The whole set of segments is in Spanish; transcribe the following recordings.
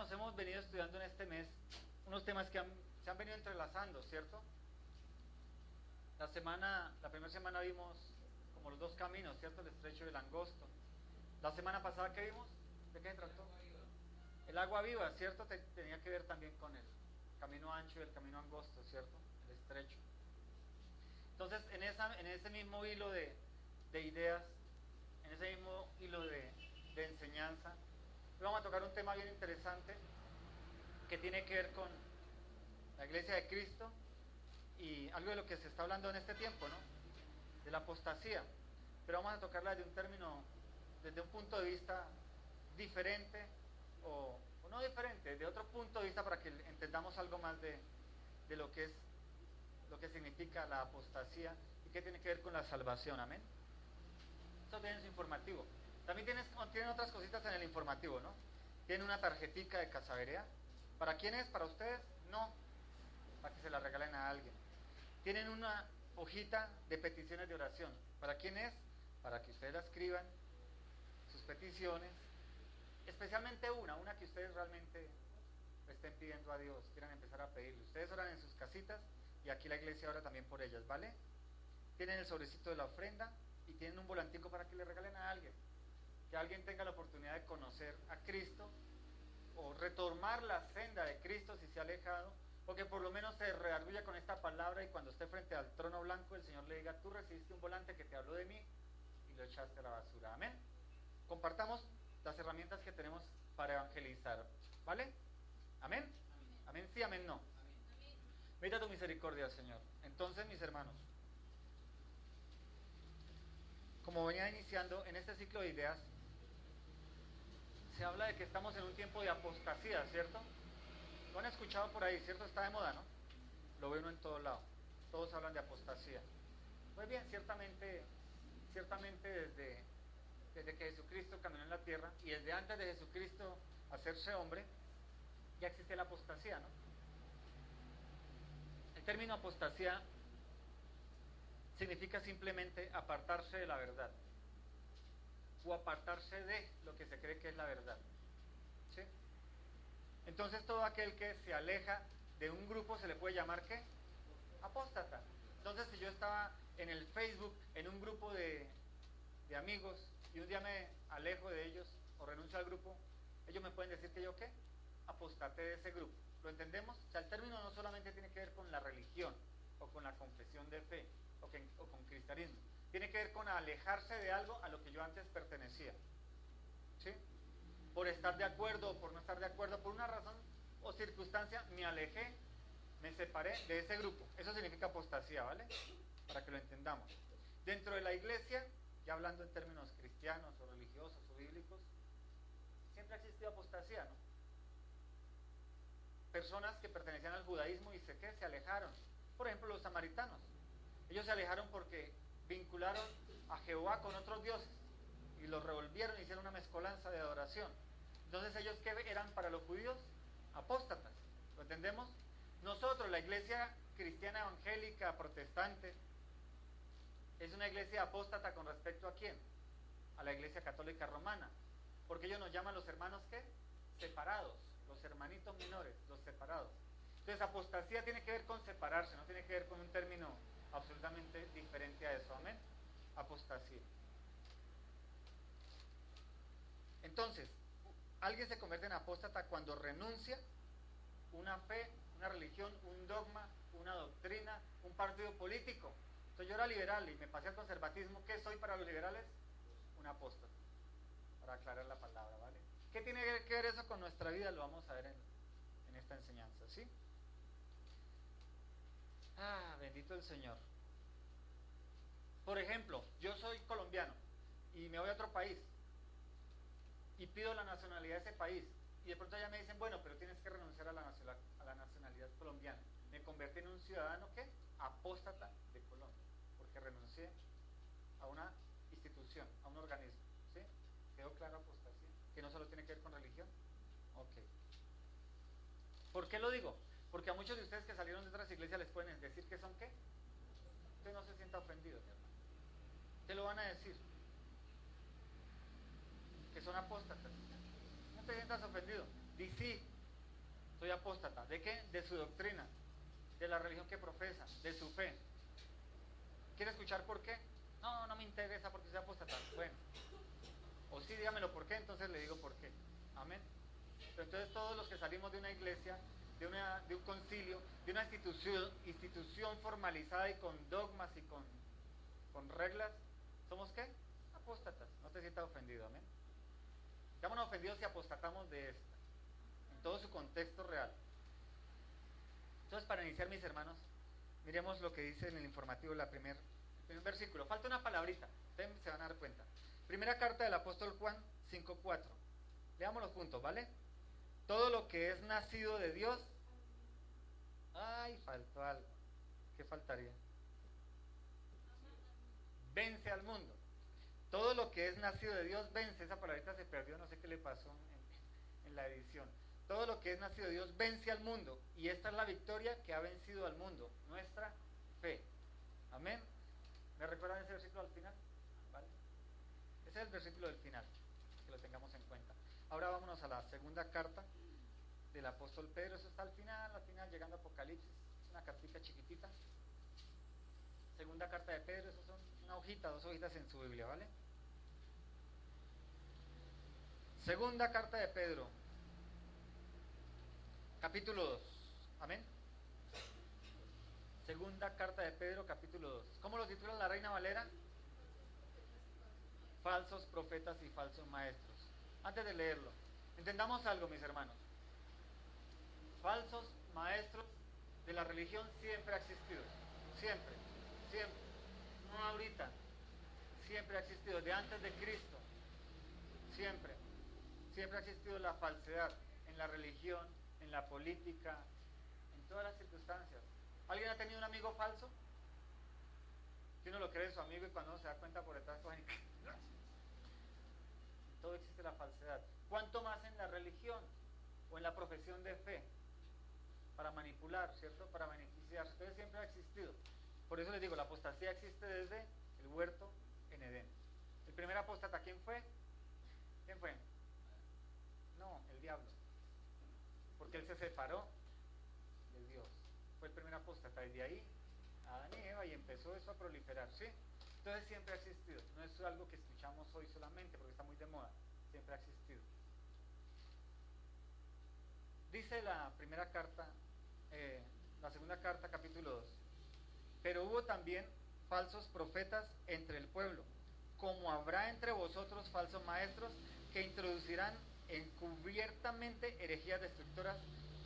Hermanos, hemos venido estudiando en este mes unos temas que se han venido entrelazando, ¿cierto? La primera semana vimos como los dos caminos, ¿cierto? El estrecho y el angosto. La semana pasada, ¿qué vimos? ¿De qué se trató? El agua viva, ¿cierto? Tenía que ver también con el camino ancho y el camino angosto, ¿cierto? El estrecho. Entonces, en ese mismo hilo de ideas, en ese mismo hilo de enseñanza, hoy vamos a tocar un tema bien interesante que tiene que ver con la Iglesia de Cristo y algo de lo que se está hablando en este tiempo, ¿no? De la apostasía. Pero vamos a tocarla desde un punto de vista diferente o no diferente, de otro punto de vista para que entendamos algo más de lo que es, lo que significa la apostasía y qué tiene que ver con la salvación, amén. Eso tiene su informativo. También tienen otras cositas en el informativo, ¿no? Tienen una tarjetica de Casaverea. ¿Para quién es? ¿Para ustedes? No. Para que se la regalen a alguien. Tienen una hojita de peticiones de oración. ¿Para quién es? Para que ustedes la escriban, sus peticiones. Especialmente una que ustedes realmente le estén pidiendo a Dios, quieran empezar a pedirle. Ustedes oran en sus casitas y aquí la iglesia ora también por ellas, ¿vale? Tienen el sobrecito de la ofrenda y tienen un volantico para que le regalen a alguien. Que alguien tenga la oportunidad de conocer a Cristo o retomar la senda de Cristo si se ha alejado, o que por lo menos se redarguya con esta palabra y cuando esté frente al trono blanco el Señor le diga: tú recibiste un volante que te habló de mí y lo echaste a la basura. Amén. Compartamos las herramientas que tenemos para evangelizar, ¿vale? Amén. Amén, sí, amén, no. Mira tu misericordia, Señor. Entonces, mis hermanos, como venía iniciando en este ciclo de ideas, se habla de que estamos en un tiempo de apostasía, ¿cierto? Lo han escuchado por ahí, ¿cierto? Está de moda, ¿no? Lo ve uno en todos lados. Todos hablan de apostasía. Pues bien, ciertamente desde que Jesucristo caminó en la tierra y desde antes de Jesucristo hacerse hombre, ya existe la apostasía, ¿no? El término apostasía significa simplemente apartarse de la verdad o apartarse de lo que se cree que es la verdad, ¿sí? Entonces todo aquel que se aleja de un grupo se le puede llamar ¿qué? Apóstata. Entonces si yo estaba en el Facebook en un grupo de amigos y un día me alejo de ellos o renuncio al grupo, ellos me pueden decir que yo ¿qué? Apostaté de ese grupo. ¿Lo entendemos? O sea, el término no solamente tiene que ver con la religión o con la confesión de fe o con cristianismo. Tiene que ver con alejarse de algo a lo que yo antes pertenecía, ¿sí? Por estar de acuerdo o por no estar de acuerdo, por una razón o circunstancia, me alejé, me separé de ese grupo. Eso significa apostasía, ¿vale? Para que lo entendamos. Dentro de la iglesia, ya hablando en términos cristianos o religiosos o bíblicos, siempre ha existido apostasía, ¿no? Personas que pertenecían al judaísmo y se alejaron. Por ejemplo, los samaritanos. Ellos se alejaron porque vincularon a Jehová con otros dioses y los revolvieron y hicieron una mezcolanza de adoración. Entonces, ¿ellos qué eran para los judíos? Apóstatas. ¿Lo entendemos? Nosotros, la iglesia cristiana evangélica protestante, es una iglesia apóstata con respecto a quién? A la iglesia católica romana. Porque ellos nos llaman los hermanos ¿qué? Separados, los hermanitos menores, los separados. Entonces apostasía tiene que ver con separarse, no tiene que ver con un término absolutamente diferente a eso, amén. Apostasía. Entonces, alguien se convierte en apóstata cuando renuncia una fe, una religión, un dogma, una doctrina, un partido político. Entonces yo era liberal y me pasé al conservatismo. ¿Qué soy para los liberales? Un apóstata. Para aclarar la palabra, ¿vale? ¿Qué tiene que ver eso con nuestra vida? Lo vamos a ver en esta enseñanza, ¿sí? Bendito el Señor. Por ejemplo, yo soy colombiano y me voy a otro país y pido la nacionalidad de ese país y de pronto ya me dicen, bueno, pero tienes que renunciar a la nacionalidad colombiana. Me convertí en un ciudadano ¿qué? Apóstata de Colombia, porque renuncié a una institución, a un organismo, ¿sí? ¿Quedó claro apostasía? Que no solo tiene que ver con religión. Ok. ¿Por qué lo digo? Porque a muchos de ustedes que salieron de otras iglesias les pueden decir que son ¿qué? Usted no se sienta ofendido, mi hermano. ¿Qué lo van a decir? Que son apóstatas. No te sientas ofendido. Di sí, soy apóstata. ¿De qué? De su doctrina, de la religión que profesa, de su fe. ¿Quiere escuchar por qué? No, no me interesa porque soy apóstata. Bueno, o sí, dígamelo por qué, entonces le digo por qué. Amén. Pero entonces todos los que salimos de una iglesia, de un concilio, de una institución formalizada y con dogmas y con reglas, ¿somos qué? Apóstatas. No te sientas ofendido, amén. Quedamos ofendidos si apostatamos de esta, en todo su contexto real. Entonces, para iniciar, mis hermanos, miremos lo que dice en el informativo el primer versículo. Falta una palabrita, ustedes se van a dar cuenta. Primera carta del apóstol Juan 5:4. Leámoslo juntos, ¿vale? Todo lo que es nacido de Dios. Ay, faltó algo. ¿Qué faltaría? Vence al mundo. Todo lo que es nacido de Dios vence. Esa palabrita se perdió, no sé qué le pasó en la edición. Todo lo que es nacido de Dios vence al mundo. Y esta es la victoria que ha vencido al mundo, nuestra fe. Amén. ¿Me recuerdan ese versículo al final? ¿Vale? Ese es el versículo del final, que lo tengamos en cuenta. Ahora vámonos a la segunda carta del apóstol Pedro. Eso está al final, llegando a Apocalipsis. Es una cartita chiquitita. Segunda carta de Pedro, eso son una hojita, 2 hojitas en su Biblia, ¿vale? Segunda carta de Pedro, capítulo 2. Amén. Segunda carta de Pedro, capítulo 2. ¿Cómo lo titula la Reina Valera? Falsos profetas y falsos maestros. Antes de leerlo, entendamos algo, mis hermanos. Falsos maestros de la religión siempre ha existido. Siempre, siempre. No ahorita. Siempre ha existido, de antes de Cristo. Siempre. Siempre ha existido la falsedad en la religión, en la política, en todas las circunstancias. ¿Alguien ha tenido un amigo falso? Que uno lo cree su amigo y cuando uno se da cuenta por detrás, en todo existe la falsedad. ¿Cuánto más en la religión o en la profesión de fe? Para manipular, ¿cierto? Para beneficiarse. Entonces siempre ha existido. Por eso les digo, la apostasía existe desde el huerto en Edén. ¿El primer apóstata quién fue? ¿Quién fue? No, el diablo. Porque él se separó de Dios. Fue el primer apóstata. Y de ahí, Adán y Eva, y empezó eso a proliferar, ¿sí? Entonces siempre ha existido. No es algo que escuchamos hoy solamente porque está muy de moda. Siempre ha existido. Dice la primera carta, la segunda carta, capítulo 2. Pero hubo también falsos profetas entre el pueblo, como habrá entre vosotros falsos maestros que introducirán encubiertamente herejías destructoras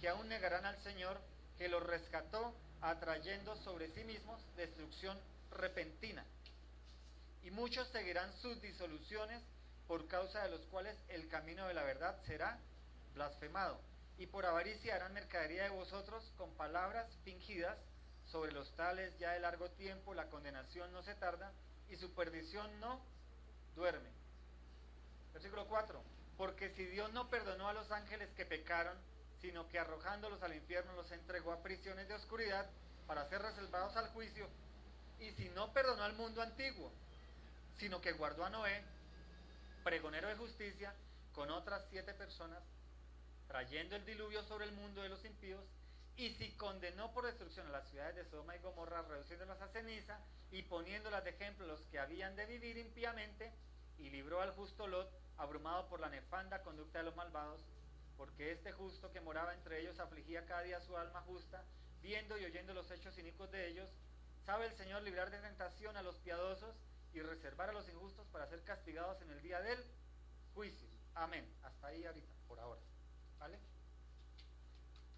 que aún negarán al Señor que los rescató, atrayendo sobre sí mismos destrucción repentina. Y muchos seguirán sus disoluciones, por causa de los cuales el camino de la verdad será blasfemado. Y por avaricia harán mercadería de vosotros con palabras fingidas. Sobre los tales ya de largo tiempo la condenación no se tarda y su perdición no duerme. Versículo 4. Porque si Dios no perdonó a los ángeles que pecaron, sino que arrojándolos al infierno los entregó a prisiones de oscuridad para ser reservados al juicio, y si no perdonó al mundo antiguo, sino que guardó a Noé, pregonero de justicia, con otras 7 personas, trayendo el diluvio sobre el mundo de los impíos, y si condenó por destrucción a las ciudades de Sodoma y Gomorra, reduciéndolas a ceniza y poniéndolas de ejemplo a los que habían de vivir impíamente, y libró al justo Lot, abrumado por la nefanda conducta de los malvados, porque este justo que moraba entre ellos afligía cada día su alma justa, viendo y oyendo los hechos inicuos de ellos. Sabe el Señor librar de tentación a los piadosos y reservar a los injustos para ser castigados en el día del juicio. Amén. Hasta ahí ahorita, por ahora. ¿Vale?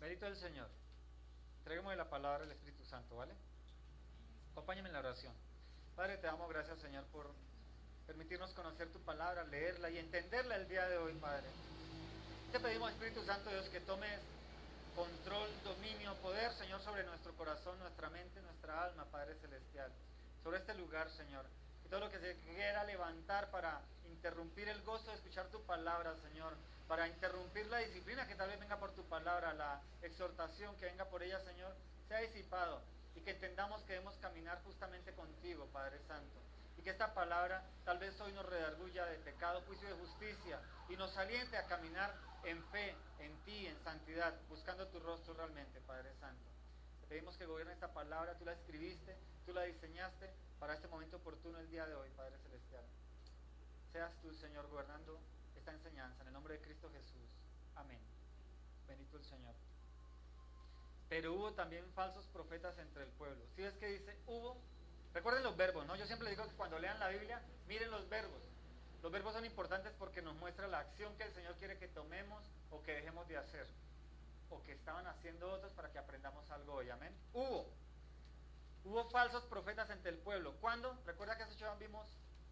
Bendito el Señor. Entreguemos la palabra del Espíritu Santo, ¿vale? Acompáñame en la oración. Padre, te damos gracias, Señor, por permitirnos conocer tu palabra, leerla y entenderla el día de hoy, Padre. Te pedimos, Espíritu Santo, Dios, que tomes control, dominio, poder, Señor, sobre nuestro corazón, nuestra mente, nuestra alma, Padre Celestial, sobre este lugar, Señor. Y todo lo que se quiera levantar para interrumpir el gozo de escuchar tu palabra, Señor, para interrumpir la disciplina que tal vez venga por tu palabra, la exhortación que venga por ella, Señor, sea disipado y que entendamos que debemos caminar justamente contigo, Padre Santo, y que esta palabra tal vez hoy nos redarguya de pecado, juicio y de justicia y nos aliente a caminar en fe, en ti, en santidad, buscando tu rostro realmente, Padre Santo. Te pedimos que gobierne esta palabra, tú la escribiste, tú la diseñaste para este momento oportuno el día de hoy, Padre Celestial. Seas tú, Señor, gobernando esta enseñanza, en el nombre de Cristo Jesús. Amén. Bendito el Señor. Pero hubo también falsos profetas entre el pueblo. ¿Sí ves que dice hubo? Recuerden los verbos, ¿no? Yo siempre les digo que cuando lean la Biblia, miren los verbos. Los verbos son importantes porque nos muestra la acción que el Señor quiere que tomemos o que dejemos de hacer. O que estaban haciendo otros para que aprendamos algo hoy. Amén. Hubo falsos profetas entre el pueblo. ¿Cuándo? Recuerda que hace 8 años vimos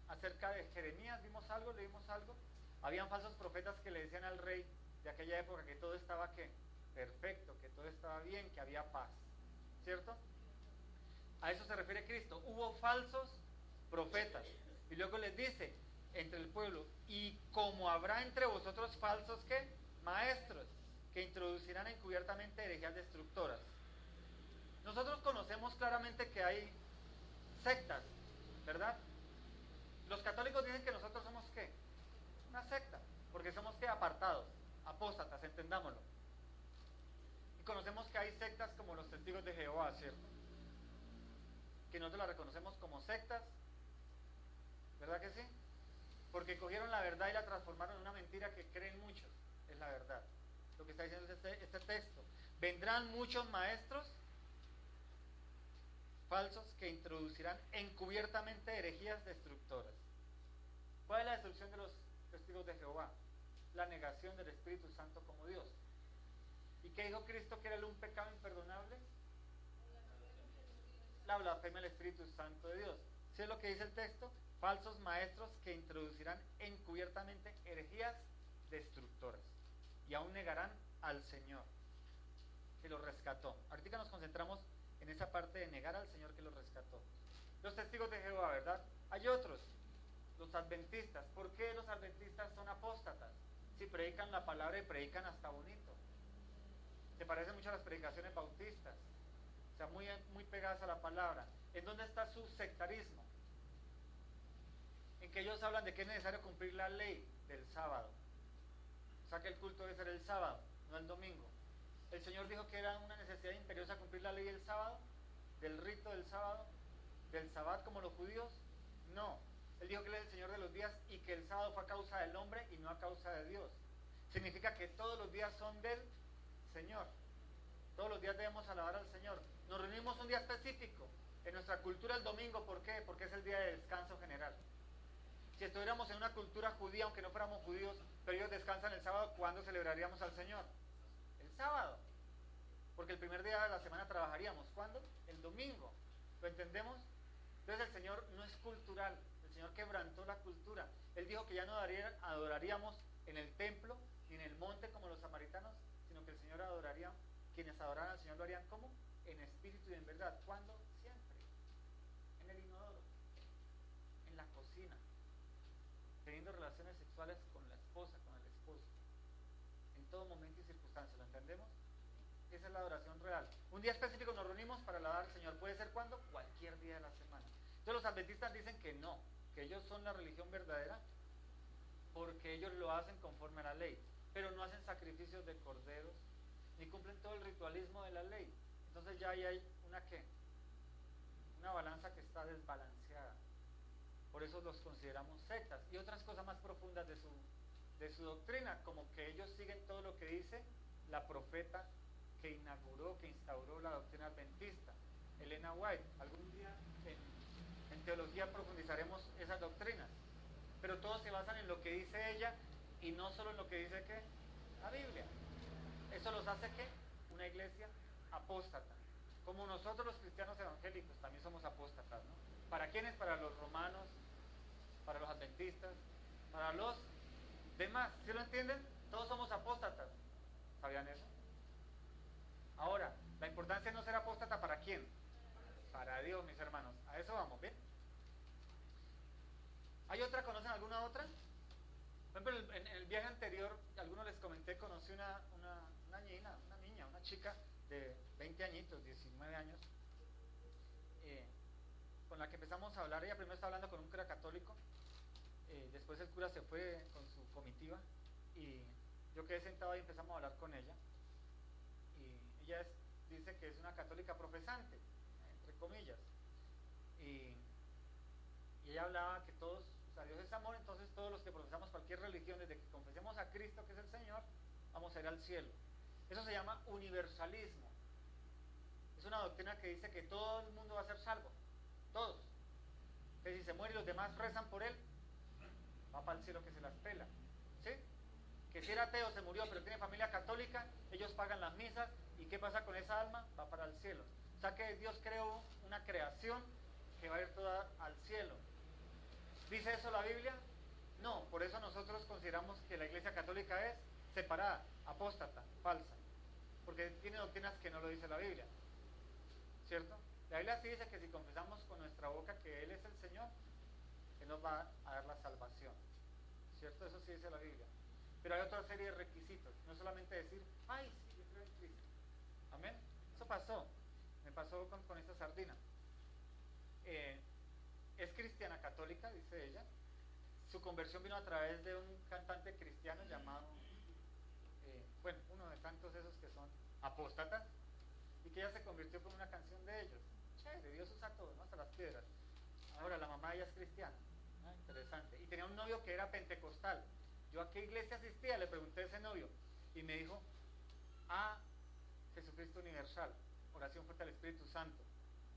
acerca de Jeremías, ¿vimos algo? ¿Leímos algo? Habían falsos profetas que le decían al rey de aquella época que todo estaba, ¿qué? Perfecto, que todo estaba bien, que había paz. ¿Cierto? A eso se refiere Cristo. Hubo falsos profetas. Y luego les dice, entre el pueblo, y como habrá entre vosotros falsos, ¿qué? Maestros, que introducirán encubiertamente herejías destructoras. Nosotros conocemos claramente que hay sectas, ¿verdad? Los católicos dicen que nosotros somos ¿qué? Una secta, porque somos ¿qué? Apartados, apóstatas, entendámoslo. Y conocemos que hay sectas como los testigos de Jehová, ¿cierto? Que nosotros las reconocemos como sectas, ¿verdad que sí? Porque cogieron la verdad y la transformaron en una mentira que creen muchos, es la verdad. Lo que está diciendo este texto. Vendrán muchos maestros falsos que introducirán encubiertamente herejías destructoras. ¿Cuál es la destrucción de los testigos de Jehová? La negación del Espíritu Santo como Dios. ¿Y qué dijo Cristo que era un pecado imperdonable? La blasfemia del Espíritu Santo de Dios. ¿Sí es lo que dice el texto? Falsos maestros que introducirán encubiertamente herejías destructoras y aún negarán al Señor que los rescató. Ahorita nos concentramos en esa parte de negar al Señor que los rescató. Los testigos de Jehová, ¿verdad? Hay otros, los adventistas. ¿Por qué los adventistas son apóstatas? Si predican la palabra y predican hasta bonito. Se parecen mucho a las predicaciones bautistas, o sea, muy pegadas a la palabra. ¿En dónde está su sectarismo? En que ellos hablan de que es necesario cumplir la ley del sábado. O sea, que el culto debe ser el sábado, no el domingo. El Señor dijo que era una necesidad imperiosa cumplir la ley del sábado, del rito del sábado, del sabbat como los judíos. No, Él dijo que Él es el Señor de los días y que el sábado fue a causa del hombre y no a causa de Dios. Significa que todos los días son del Señor. Todos los días debemos alabar al Señor. Nos reunimos un día específico. En nuestra cultura el domingo, ¿por qué? Porque es el día de descanso general. Si estuviéramos en una cultura judía, aunque no fuéramos judíos, pero ellos descansan el sábado, ¿cuándo celebraríamos al Señor? El sábado. Porque el primer día de la semana trabajaríamos. ¿Cuándo? El domingo. ¿Lo entendemos? Entonces el Señor no es cultural. El Señor quebrantó la cultura. Él dijo que ya no adoraríamos en el templo ni en el monte como los samaritanos, sino que el Señor adoraría, quienes adoraran al Señor lo harían ¿cómo? En espíritu y en verdad. ¿Cuándo? Siempre. En el inodoro, en la cocina, teniendo relaciones sexuales con la esposa, con el esposo, en todo momento y circunstancia. ¿Lo entendemos? Esa es la adoración real. Un día específico nos reunimos para alabar al Señor. ¿Puede ser cuándo? Cualquier día de la semana. Entonces los adventistas dicen que no, que ellos son la religión verdadera porque ellos lo hacen conforme a la ley, pero no hacen sacrificios de corderos ni cumplen todo el ritualismo de la ley. Entonces ya ahí hay una ¿qué? Una balanza que está desbalanceada. Por eso los consideramos sectas. Y otras cosas más profundas de su doctrina, como que ellos siguen todo lo que dice la profeta que inauguró, que instauró la doctrina adventista, Elena White. Algún día en teología profundizaremos esas doctrinas, pero todos se basan en lo que dice ella y no solo en lo que dice ¿qué? La Biblia. Eso los hace ¿qué? Una iglesia apóstata. Como nosotros los cristianos evangélicos también somos apóstatas, ¿no? ¿Para quiénes? Para los romanos, para los adventistas, para los demás. ¿Sí lo entienden? Todos somos apóstatas. ¿Sabían eso? Ahora, la importancia es no ser apóstata ¿para quién? Para Dios, mis hermanos. A eso vamos, ¿bien? ¿Hay otra? ¿Conocen alguna otra? Por ejemplo, en el viaje anterior, algunos les comenté, conocí una niña, una chica de 20 añitos, 19 años, con la que empezamos a hablar, ella primero estaba hablando con un cura católico, después el cura se fue con su comitiva y yo quedé sentado y empezamos a hablar con ella. Y ella dice que es una católica profesante, entre comillas. Y ella hablaba que todos, o sea, Dios es amor, entonces todos los que profesamos cualquier religión, desde que confesemos a Cristo, que es el Señor, vamos a ir al cielo. Eso se llama universalismo. Es una doctrina que dice que todo el mundo va a ser salvo, todos. Que si se muere y los demás rezan por él, va para el cielo que se las pela. ¿Sí? Que si era ateo, se murió, pero tiene familia católica, ellos pagan las misas, ¿y qué pasa con esa alma? Va para el cielo. O sea que Dios creó una creación que va a ir toda al cielo. ¿Dice eso la Biblia? No, por eso nosotros consideramos que la Iglesia Católica es separada, apóstata, falsa, porque tiene doctrinas que no lo dice la Biblia, ¿cierto? La Biblia sí dice que si confesamos con nuestra boca que Él es el Señor, Él nos va a dar la salvación, ¿cierto? Eso sí dice la Biblia. Pero hay otra serie de requisitos, no solamente decir, ay, sí, yo creo en Cristo. Amén. Eso pasó, me pasó con esta sardina. Es cristiana católica, dice ella. Su conversión vino a través de un cantante cristiano llamado, bueno, uno de tantos esos que son apóstatas, y que ella se convirtió con una canción de ellos. Chévere, Dios usa todo, ¿no? Hasta las piedras. Ahora, la mamá de ella es cristiana. Ah, interesante. Y tenía un novio que era pentecostal. Yo a qué iglesia asistía, le pregunté a ese novio, y me dijo, a Jesucristo Universal, oración fuerte al Espíritu Santo.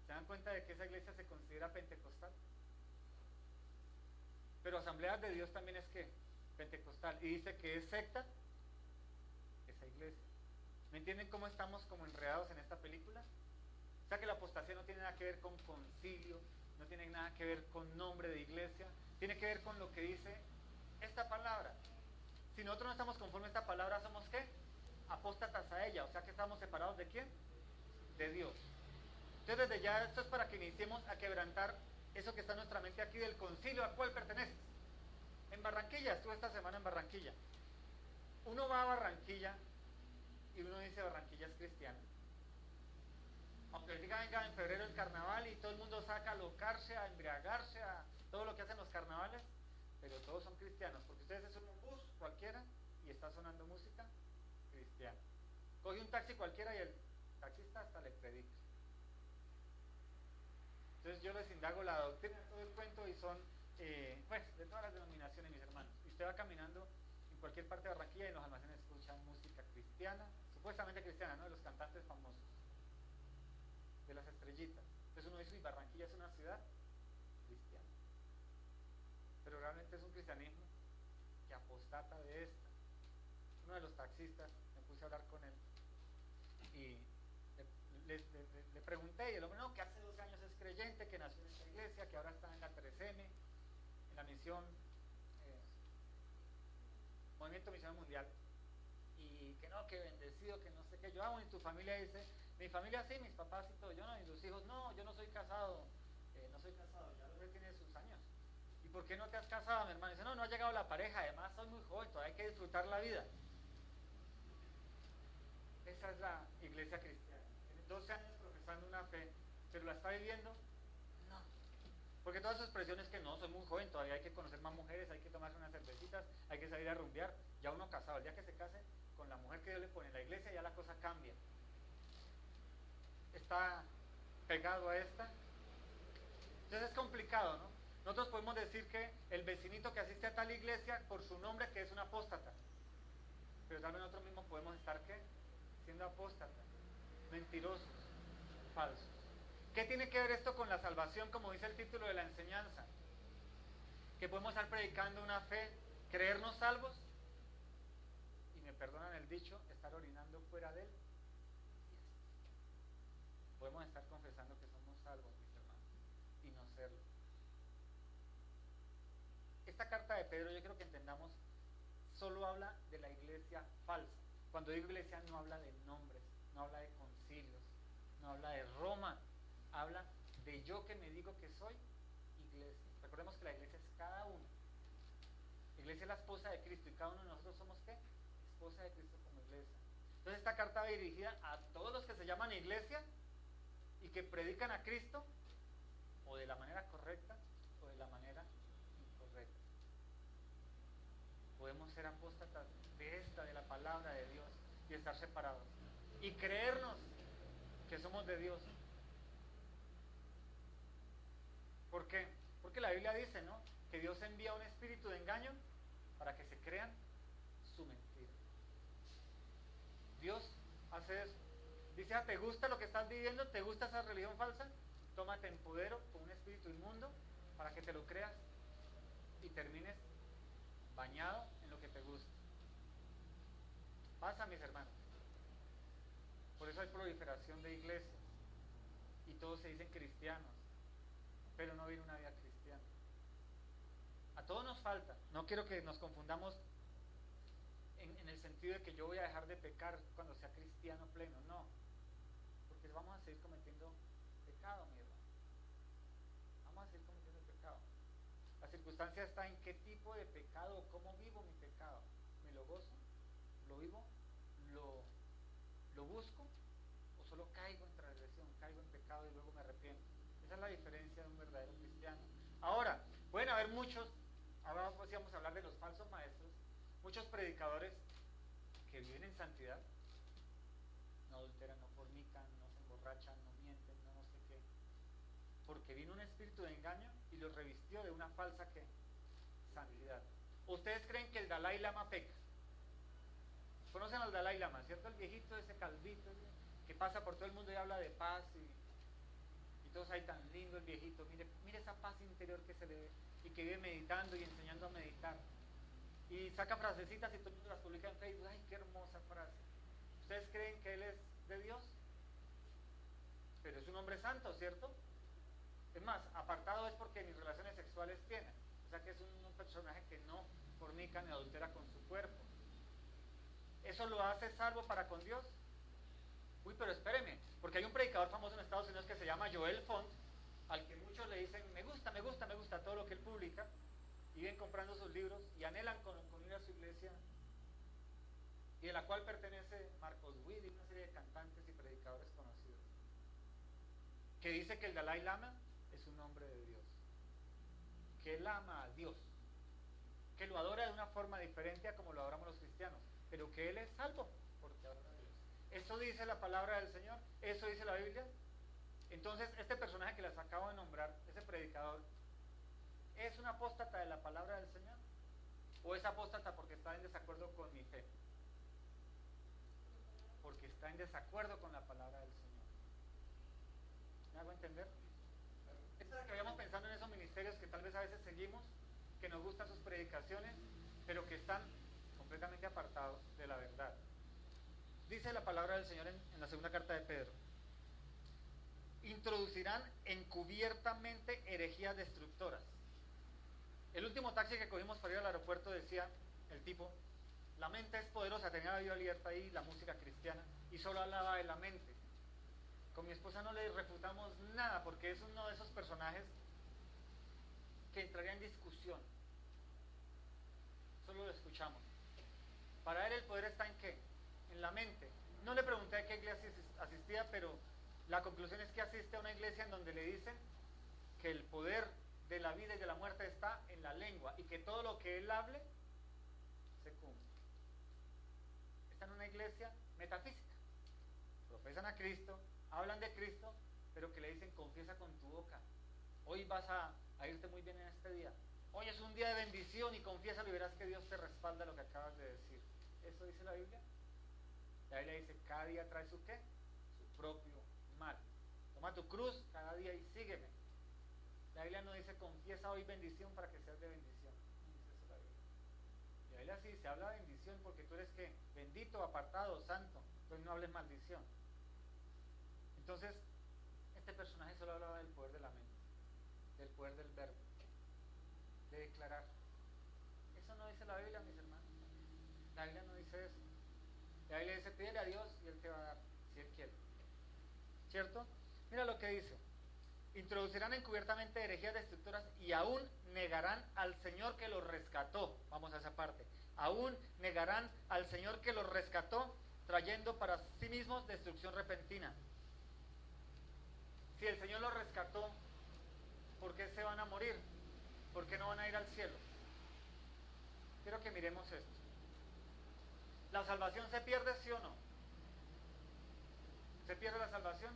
¿Se dan cuenta de que esa iglesia se considera pentecostal? Pero Asambleas de Dios también es que pentecostal, y dice que es secta esa iglesia. ¿Me entienden cómo estamos como enredados en esta película? O sea que la apostasía no tiene nada que ver con concilio, no tiene nada que ver con nombre de iglesia, tiene que ver con lo que dice esta palabra. Si nosotros no estamos conformes a esta palabra, ¿somos qué? Apóstatas a ella, o sea que estamos separados ¿de quién? De Dios. Entonces desde ya esto es para que iniciemos a quebrantar eso que está en nuestra mente aquí del concilio al cual perteneces. En Barranquilla, estuve esta semana en Barranquilla. Uno va a Barranquilla y uno dice Barranquilla es cristiana. Aunque diga venga en febrero el carnaval y todo el mundo saca a alocarse, a embriagarse, a todo lo que hacen los carnavales, pero todos son cristianos, porque ustedes es un bus cualquiera y está sonando música cristiana. Coge un taxi cualquiera y el taxista hasta le predica. Entonces yo les indago la doctrina, todo el cuento, y son, pues, de todas las denominaciones, mis hermanos. Y usted va caminando en cualquier parte de Barranquilla y en los almacenes escuchan música cristiana, supuestamente cristiana, ¿no? De los cantantes famosos, de las estrellitas. Entonces uno dice, y Barranquilla es una ciudad cristiana. Pero realmente es un cristianismo que apostata de esta. Uno de los taxistas, me puse a hablar con él, y le pregunté, y el hombre, no, que hace 12 años es creyente, que nació en esta iglesia, que ahora está en la 3M, en la misión, Movimiento Misionero Mundial, y que no, que bendecido, que no sé qué. Yo, bueno, y tu familia, dice, mi familia sí, mis papás y todo, yo no, y los hijos, no, yo no soy casado, ya el hombre tiene sus años. ¿Y por qué no te has casado, mi hermano? Dice, no, no ha llegado la pareja, además soy muy joven, todavía hay que disfrutar la vida. Esa es la iglesia cristiana. 12 años profesando una fe, pero la está viviendo, no. Porque todas sus expresiones que no, soy muy joven, todavía hay que conocer más mujeres, hay que tomarse unas cervecitas, hay que salir a rumbear. Ya uno casado, el día que se case con la mujer que Dios le pone en la iglesia, ya la cosa cambia. Está pegado a esta. Entonces es complicado, ¿no? Nosotros podemos decir que el vecinito que asiste a tal iglesia, por su nombre, que es un apóstata. Pero también nosotros mismos podemos estar, ¿qué? Siendo apóstatas. Mentirosos, falsos. ¿Qué tiene que ver esto con la salvación, como dice el título de la enseñanza? Que podemos estar predicando una fe, creernos salvos, y me perdonan el dicho, estar orinando fuera de él. Podemos estar confesando que somos salvos, mis hermanos, y no serlo. Esta carta de Pedro, yo creo que entendamos, solo habla de la iglesia falsa. Cuando digo iglesia, no habla de nombres, no habla de concilios, no habla de Roma, habla de yo que me digo que soy iglesia. Recordemos que la iglesia es cada uno. La iglesia es la esposa de Cristo y cada uno de nosotros somos ¿qué? Esposa de Cristo como iglesia. Entonces esta carta va dirigida a todos los que se llaman iglesia y que predican a Cristo o de la manera correcta o de la manera incorrecta. Podemos ser apóstatas de la palabra de Dios y estar separados y creernos que somos de Dios. ¿Por qué? Porque la Biblia dice, ¿no?, que Dios envía un espíritu de engaño para que se crean su mentira. Dios hace eso. Dice, ¿te gusta lo que estás viviendo? ¿Te gusta esa religión falsa? Tómate en poder con un espíritu inmundo para que te lo creas y termines bañado en lo que te gusta. Pasa, mis hermanos. Por eso hay proliferación de iglesias y todos se dicen cristianos, pero no viven una vida cristiana. A todos nos falta. No quiero que nos confundamos en el sentido de que yo voy a dejar de pecar cuando sea cristiano pleno. No, porque vamos a seguir cometiendo pecado, mi hermano. Vamos a seguir cometiendo pecado. La circunstancia está en qué tipo de pecado o cómo vivo mi pecado. ¿Me lo gozo? ¿Lo vivo? ¿Lo busco? ¿O solo caigo en transgresión, caigo en pecado y luego me arrepiento? Esa es la diferencia de un verdadero cristiano. Ahora, pueden haber muchos, ahora pues íbamos a hablar de los falsos maestros, muchos predicadores que viven en santidad, no adulteran, no fornican, no se emborrachan, no mienten, no sé qué, porque vino un espíritu de engaño y los revistió de una falsa ¿qué? Santidad. ¿Ustedes creen que el Dalai Lama peca? Conocen al Dalai Lama, ¿cierto? El viejito, ese calvito, que pasa por todo el mundo y habla de paz y todos ahí tan lindo el viejito. Mire esa paz interior que se le ve y que vive meditando y enseñando a meditar. Y saca frasecitas y todo el mundo las publica en Facebook. ¡Ay, qué hermosa frase! ¿Ustedes creen que él es de Dios? Pero es un hombre santo, ¿cierto? Es más, apartado es porque ni relaciones sexuales tiene. O sea que es un personaje que no fornica ni adultera con su cuerpo. ¿Eso lo hace salvo para con Dios? Uy, pero espéreme, porque hay un predicador famoso en Estados Unidos que se llama Joel Font, al que muchos le dicen, me gusta todo lo que él publica, y vienen comprando sus libros y anhelan con ir a su iglesia, y de la cual pertenece Marcos Witt y una serie de cantantes y predicadores conocidos, que dice que el Dalai Lama es un hombre de Dios, que él ama a Dios, que lo adora de una forma diferente a como lo adoramos los cristianos, pero que él es salvo porque adora a Dios. ¿Eso dice la palabra del Señor? ¿Eso dice la Biblia? Entonces, este personaje que les acabo de nombrar, ese predicador, ¿es un apóstata de la palabra del Señor? ¿O es apóstata porque está en desacuerdo con mi fe? Porque está en desacuerdo con la palabra del Señor. ¿Me hago entender? Es para que vayamos pensando en esos ministerios que tal vez a veces seguimos, que nos gustan sus predicaciones, pero que están completamente apartados de la verdad. Dice la palabra del Señor en la segunda carta de Pedro: introducirán encubiertamente herejías destructoras. El último taxi que cogimos para ir al aeropuerto decía el tipo, la mente es poderosa, tenía la Biblia abierta ahí, la música cristiana, y solo hablaba de la mente. Con mi esposa no le refutamos nada, porque es uno de esos personajes que entraría en discusión. Solo lo escuchamos. Para él el poder está en ¿qué? En la mente. No le pregunté a qué iglesia asistía, pero la conclusión es que asiste a una iglesia en donde le dicen que el poder de la vida y de la muerte está en la lengua y que todo lo que él hable se cumple. Está en una iglesia metafísica. Profesan a Cristo, hablan de Cristo, pero que le dicen confiesa con tu boca. Hoy vas a irte muy bien en este día. Hoy es un día de bendición y confiésalo y verás que Dios te respalda lo que acabas de decir. ¿Eso dice la Biblia? La Biblia dice, cada día trae su ¿qué? Su propio mal. Toma tu cruz cada día y sígueme. La Biblia no dice, confiesa hoy bendición para que seas de bendición. No dice eso la Biblia. La Biblia sí se habla de bendición porque tú eres ¿qué? Bendito, apartado, santo. Entonces no hables maldición. Entonces, este personaje solo hablaba del poder de la mente, del poder del verbo, de declarar. Eso no dice la Biblia, mis hermanos. La Biblia no dice eso. La Biblia dice, pídele a Dios y Él te va a dar, si Él quiere. ¿Cierto? Mira lo que dice. Introducirán encubiertamente herejías destructoras y aún negarán al Señor que los rescató. Vamos a esa parte. Aún negarán al Señor que los rescató, trayendo para sí mismos destrucción repentina. Si el Señor los rescató, ¿por qué se van a morir? ¿Por qué no van a ir al cielo? Quiero que miremos esto. ¿La salvación se pierde, sí o no? ¿Se pierde la salvación?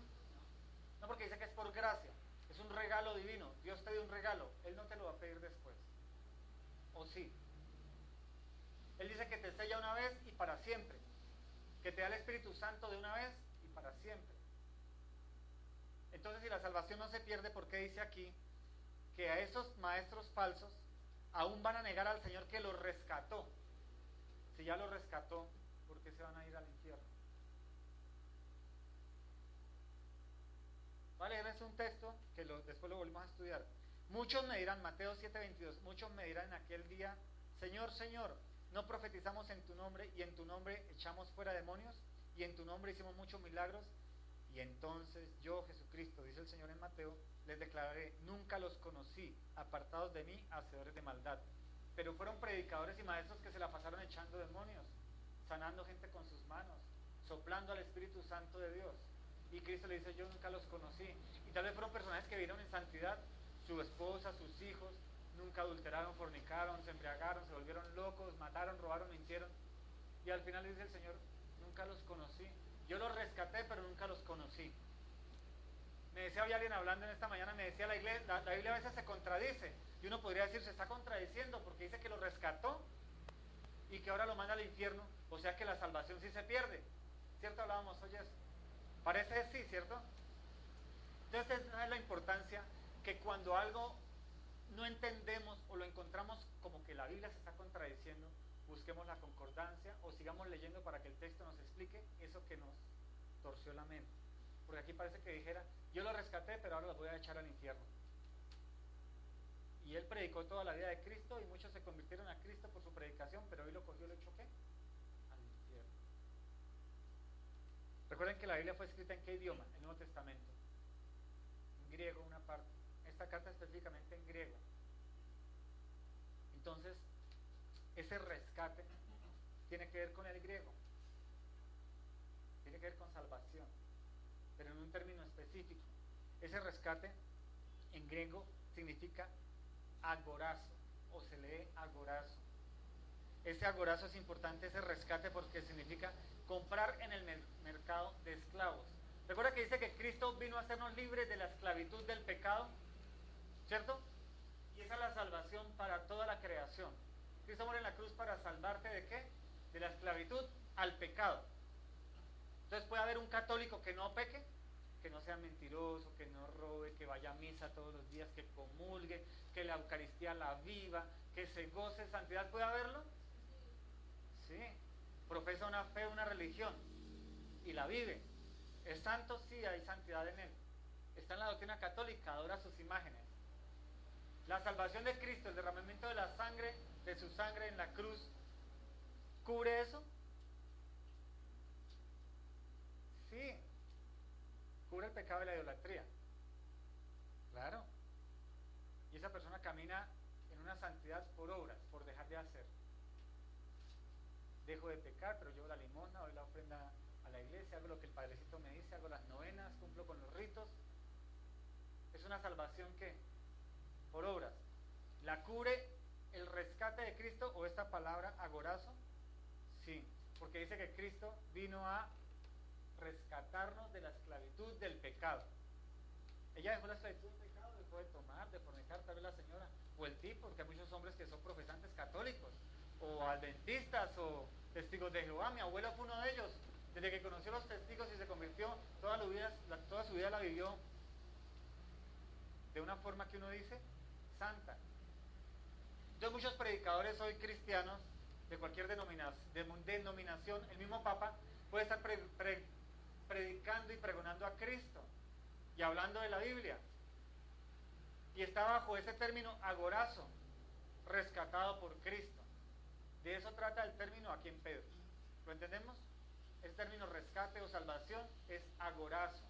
No, porque dice que es por gracia. Es un regalo divino. Dios te dio un regalo. Él no te lo va a pedir después. ¿O sí? Él dice que te sella una vez y para siempre. Que te da el Espíritu Santo de una vez y para siempre. Entonces, si la salvación no se pierde, ¿por qué dice aquí que a esos maestros falsos aún van a negar al Señor que los rescató? Si ya los rescató, ¿por qué se van a ir al infierno? Vale, es un texto que después lo volvemos a estudiar. Muchos me dirán, Mateo 7:22, muchos me dirán en aquel día, Señor, Señor, ¿no profetizamos en tu nombre y en tu nombre echamos fuera demonios y en tu nombre hicimos muchos milagros? Y entonces yo, Jesucristo, dice el Señor en Mateo, les declararé, nunca los conocí, apartados de mí, hacedores de maldad. Pero fueron predicadores y maestros que se la pasaron echando demonios, sanando gente con sus manos, soplando al Espíritu Santo de Dios. Y Cristo le dice, yo nunca los conocí. Y tal vez fueron personajes que vivieron en santidad, su esposa, sus hijos, nunca adulteraron, fornicaron, se embriagaron, se volvieron locos, mataron, robaron, mintieron. Y al final le dice el Señor, nunca los conocí. Yo los rescaté, pero nunca los conocí. Me decía hoy alguien hablando en esta mañana, me decía la Biblia a veces se contradice. Y uno podría decir, se está contradiciendo porque dice que lo rescató y que ahora lo manda al infierno. O sea que la salvación sí se pierde. ¿Cierto? Hablábamos hoy eso. Parece sí, ¿cierto? Entonces esa es la importancia que cuando algo no entendemos o lo encontramos como que la Biblia se está contradiciendo, busquemos la concordancia o sigamos leyendo para que el texto nos explique eso que nos torció la mente. Porque aquí parece que dijera, yo lo rescaté, pero ahora lo voy a echar al infierno. Y él predicó toda la vida de Cristo y muchos se convirtieron a Cristo por su predicación, pero hoy lo cogió y lo echó ¿qué? Al infierno. Recuerden que la Biblia fue escrita en ¿qué idioma? El Nuevo Testamento. En griego una parte. Esta carta específicamente en griego. Entonces, ese rescate tiene que ver con el griego. Tiene que ver con salvación. Pero en un término específico. Ese rescate en griego significa agorazo, o se lee agorazo. Ese agorazo es importante, ese rescate, porque significa comprar en el mercado de esclavos. Recuerda que dice que Cristo vino a hacernos libres de la esclavitud del pecado, ¿cierto? Y esa es la salvación para toda la creación. Cristo muere en la cruz para salvarte ¿de qué? De la esclavitud al pecado. Entonces puede haber un católico que no peque, que no sea mentiroso, que no robe, que vaya a misa todos los días, que comulgue, que la Eucaristía la viva, que se goce de santidad. ¿Puede haberlo? Sí. Profesa una fe, una religión y la vive. ¿Es santo? Sí, hay santidad en él. Está en la doctrina católica, adora sus imágenes. La salvación de Cristo, el derramamiento de la sangre, de su sangre en la cruz, ¿cubre eso? Sí. ¿Cubre el pecado de la idolatría? Claro. Y esa persona camina en una santidad por obras, por dejar de hacer. Dejo de pecar, pero llevo la limosna, doy la ofrenda a la iglesia, hago lo que el Padrecito me dice, hago las novenas, cumplo con los ritos. Es una salvación que por obras. ¿La cubre el rescate de Cristo o esta palabra agorazo? Sí, porque dice que Cristo vino a rescatarnos de la esclavitud del pecado. Ella dejó la esclavitud del pecado, dejó de tomar, de fornicar, tal vez la señora, o el tipo, porque hay muchos hombres que son profesantes católicos, o adventistas, o testigos de Jehová. Mi abuelo fue uno de ellos. Desde que conoció a los testigos y se convirtió, toda su vida la vivió de una forma que uno dice, santa. Entonces muchos predicadores hoy cristianos, de cualquier denominación, el mismo Papa puede estar predicando y pregonando a Cristo y hablando de la Biblia y está bajo ese término agorazo, rescatado por Cristo. De eso trata el término aquí en Pedro. ¿Lo entendemos? El término rescate o salvación es agorazo.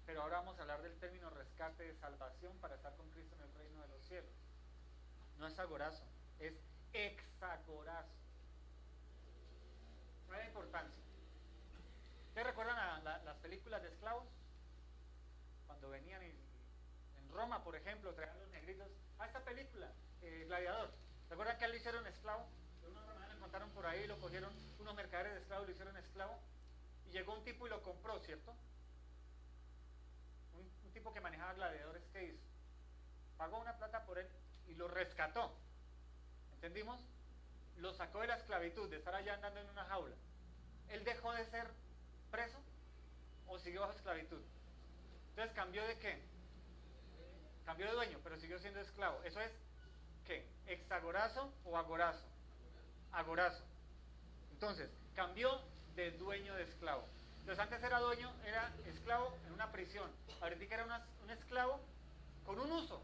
Pero ahora vamos a hablar del término rescate de salvación para estar con Cristo en el reino de los cielos. No es agorazo, es hexagorazo. No hay importancia. ¿Ustedes recuerdan las películas de esclavos? Cuando venían y En Roma, por ejemplo, traían los negritos a esta película, Gladiador. ¿Recuerdan que a él lo hicieron esclavo? Unos romanos lo encontraron por ahí, lo cogieron unos mercaderes de esclavos, lo hicieron esclavo. Y llegó un tipo y lo compró, ¿cierto? Un tipo que manejaba gladiadores, ¿qué hizo? Pagó una plata por él y lo rescató. ¿Entendimos? Lo sacó de la esclavitud, de estar allá andando en una jaula. ¿Él dejó de ser preso o siguió bajo esclavitud? Entonces, ¿cambió de qué? Cambió de dueño, pero siguió siendo esclavo. ¿Eso es qué? ¿Hexagorazo o agorazo? Agorazo. Entonces, cambió de dueño de esclavo. Entonces, antes era dueño, era esclavo en una prisión. Ahorita era un esclavo con un uso.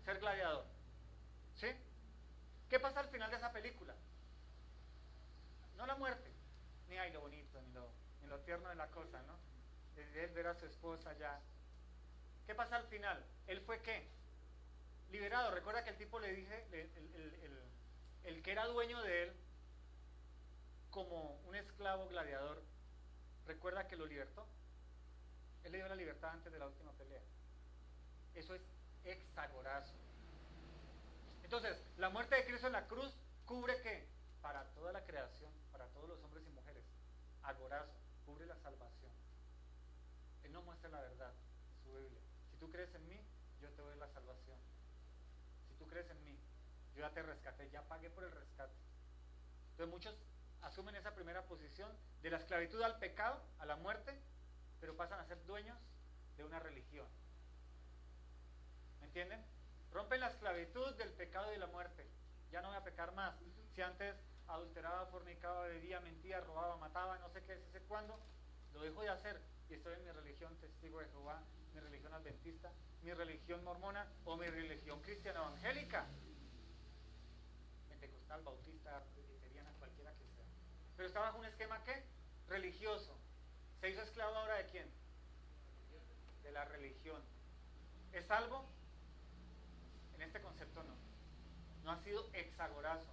Ser gladiador. ¿Sí? ¿Qué pasa al final de esa película? No la muerte, ni ay, lo bonito, ni lo tierno de la cosa, ¿no? Desde él ver a su esposa ya. ¿Qué pasa al final? ¿Él fue qué? Liberado. Recuerda que el tipo le dije, el que era dueño de él, como un esclavo gladiador, ¿recuerda que lo libertó? Él le dio la libertad antes de la última pelea. Eso es hexagorazo. Entonces, la muerte de Cristo en la cruz cubre ¿qué? Para toda la creación, para todos los hombres y mujeres. Agorazo, cubre la salvación. Él no muestra la verdad en su Biblia. Si tú crees en mí, yo te doy la salvación. Si tú crees en mí, yo ya te rescaté, ya pagué por el rescate. Entonces muchos asumen esa primera posición de la esclavitud al pecado, a la muerte, pero pasan a ser dueños de una religión. ¿Me entienden? Rompen la esclavitud del pecado y de la muerte. Ya no voy a pecar más. Si antes adulteraba, fornicaba, bebía, mentía, robaba, mataba, no sé qué, no sé cuándo, lo dejo de hacer y estoy en mi religión testigo de Jehová, mi religión adventista, mi religión mormona o mi religión cristiana evangélica, pentecostal, bautista, presbiteriana, cualquiera que sea. Pero está bajo un esquema ¿qué? Religioso. ¿Se hizo esclavo ahora de quién? De la religión. ¿Es salvo? En este concepto no. No ha sido hexagorazo.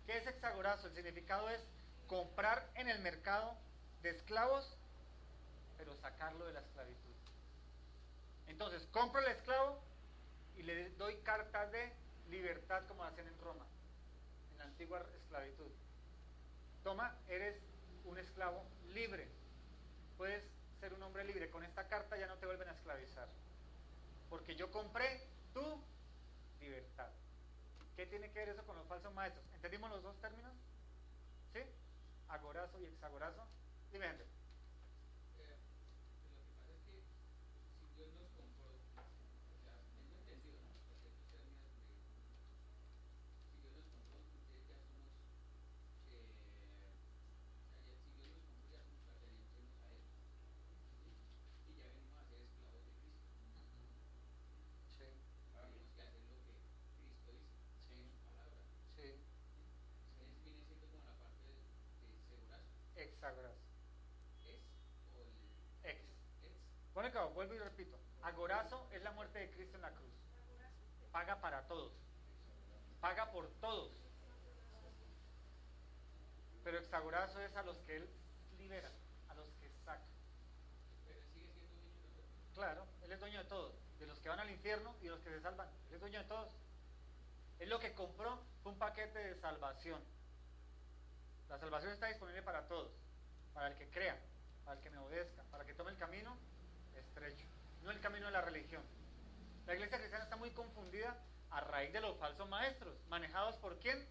¿Qué es hexagorazo? El significado es comprar en el mercado de esclavos, pero sacarlo de la esclavitud. Entonces, compro el esclavo y le doy carta de libertad como hacen en Roma, en la antigua esclavitud. Toma, eres un esclavo libre. Puedes ser un hombre libre. Con esta carta ya no te vuelven a esclavizar. Porque yo compré tu libertad. ¿Qué tiene que ver eso con los falsos maestros? ¿Entendimos los dos términos? ¿Sí? Agorazo y hexagorazo. Dime, gente. Hexagorazo. Ex. Bueno, acá, vuelvo y repito. Agorazo es la muerte de Cristo en la cruz. Paga para todos. Paga por todos. Pero hexagorazo es a los que Él libera, a los que saca. Claro, Él es dueño de todos. De los que van al infierno y de los que se salvan. Él es dueño de todos. Él lo que compró fue un paquete de salvación. La salvación está disponible para todos. Para el que crea, para el que me obedezca, para el que tome el camino estrecho, no el camino de la religión. La iglesia cristiana está muy confundida a raíz de los falsos maestros, manejados por ¿quién?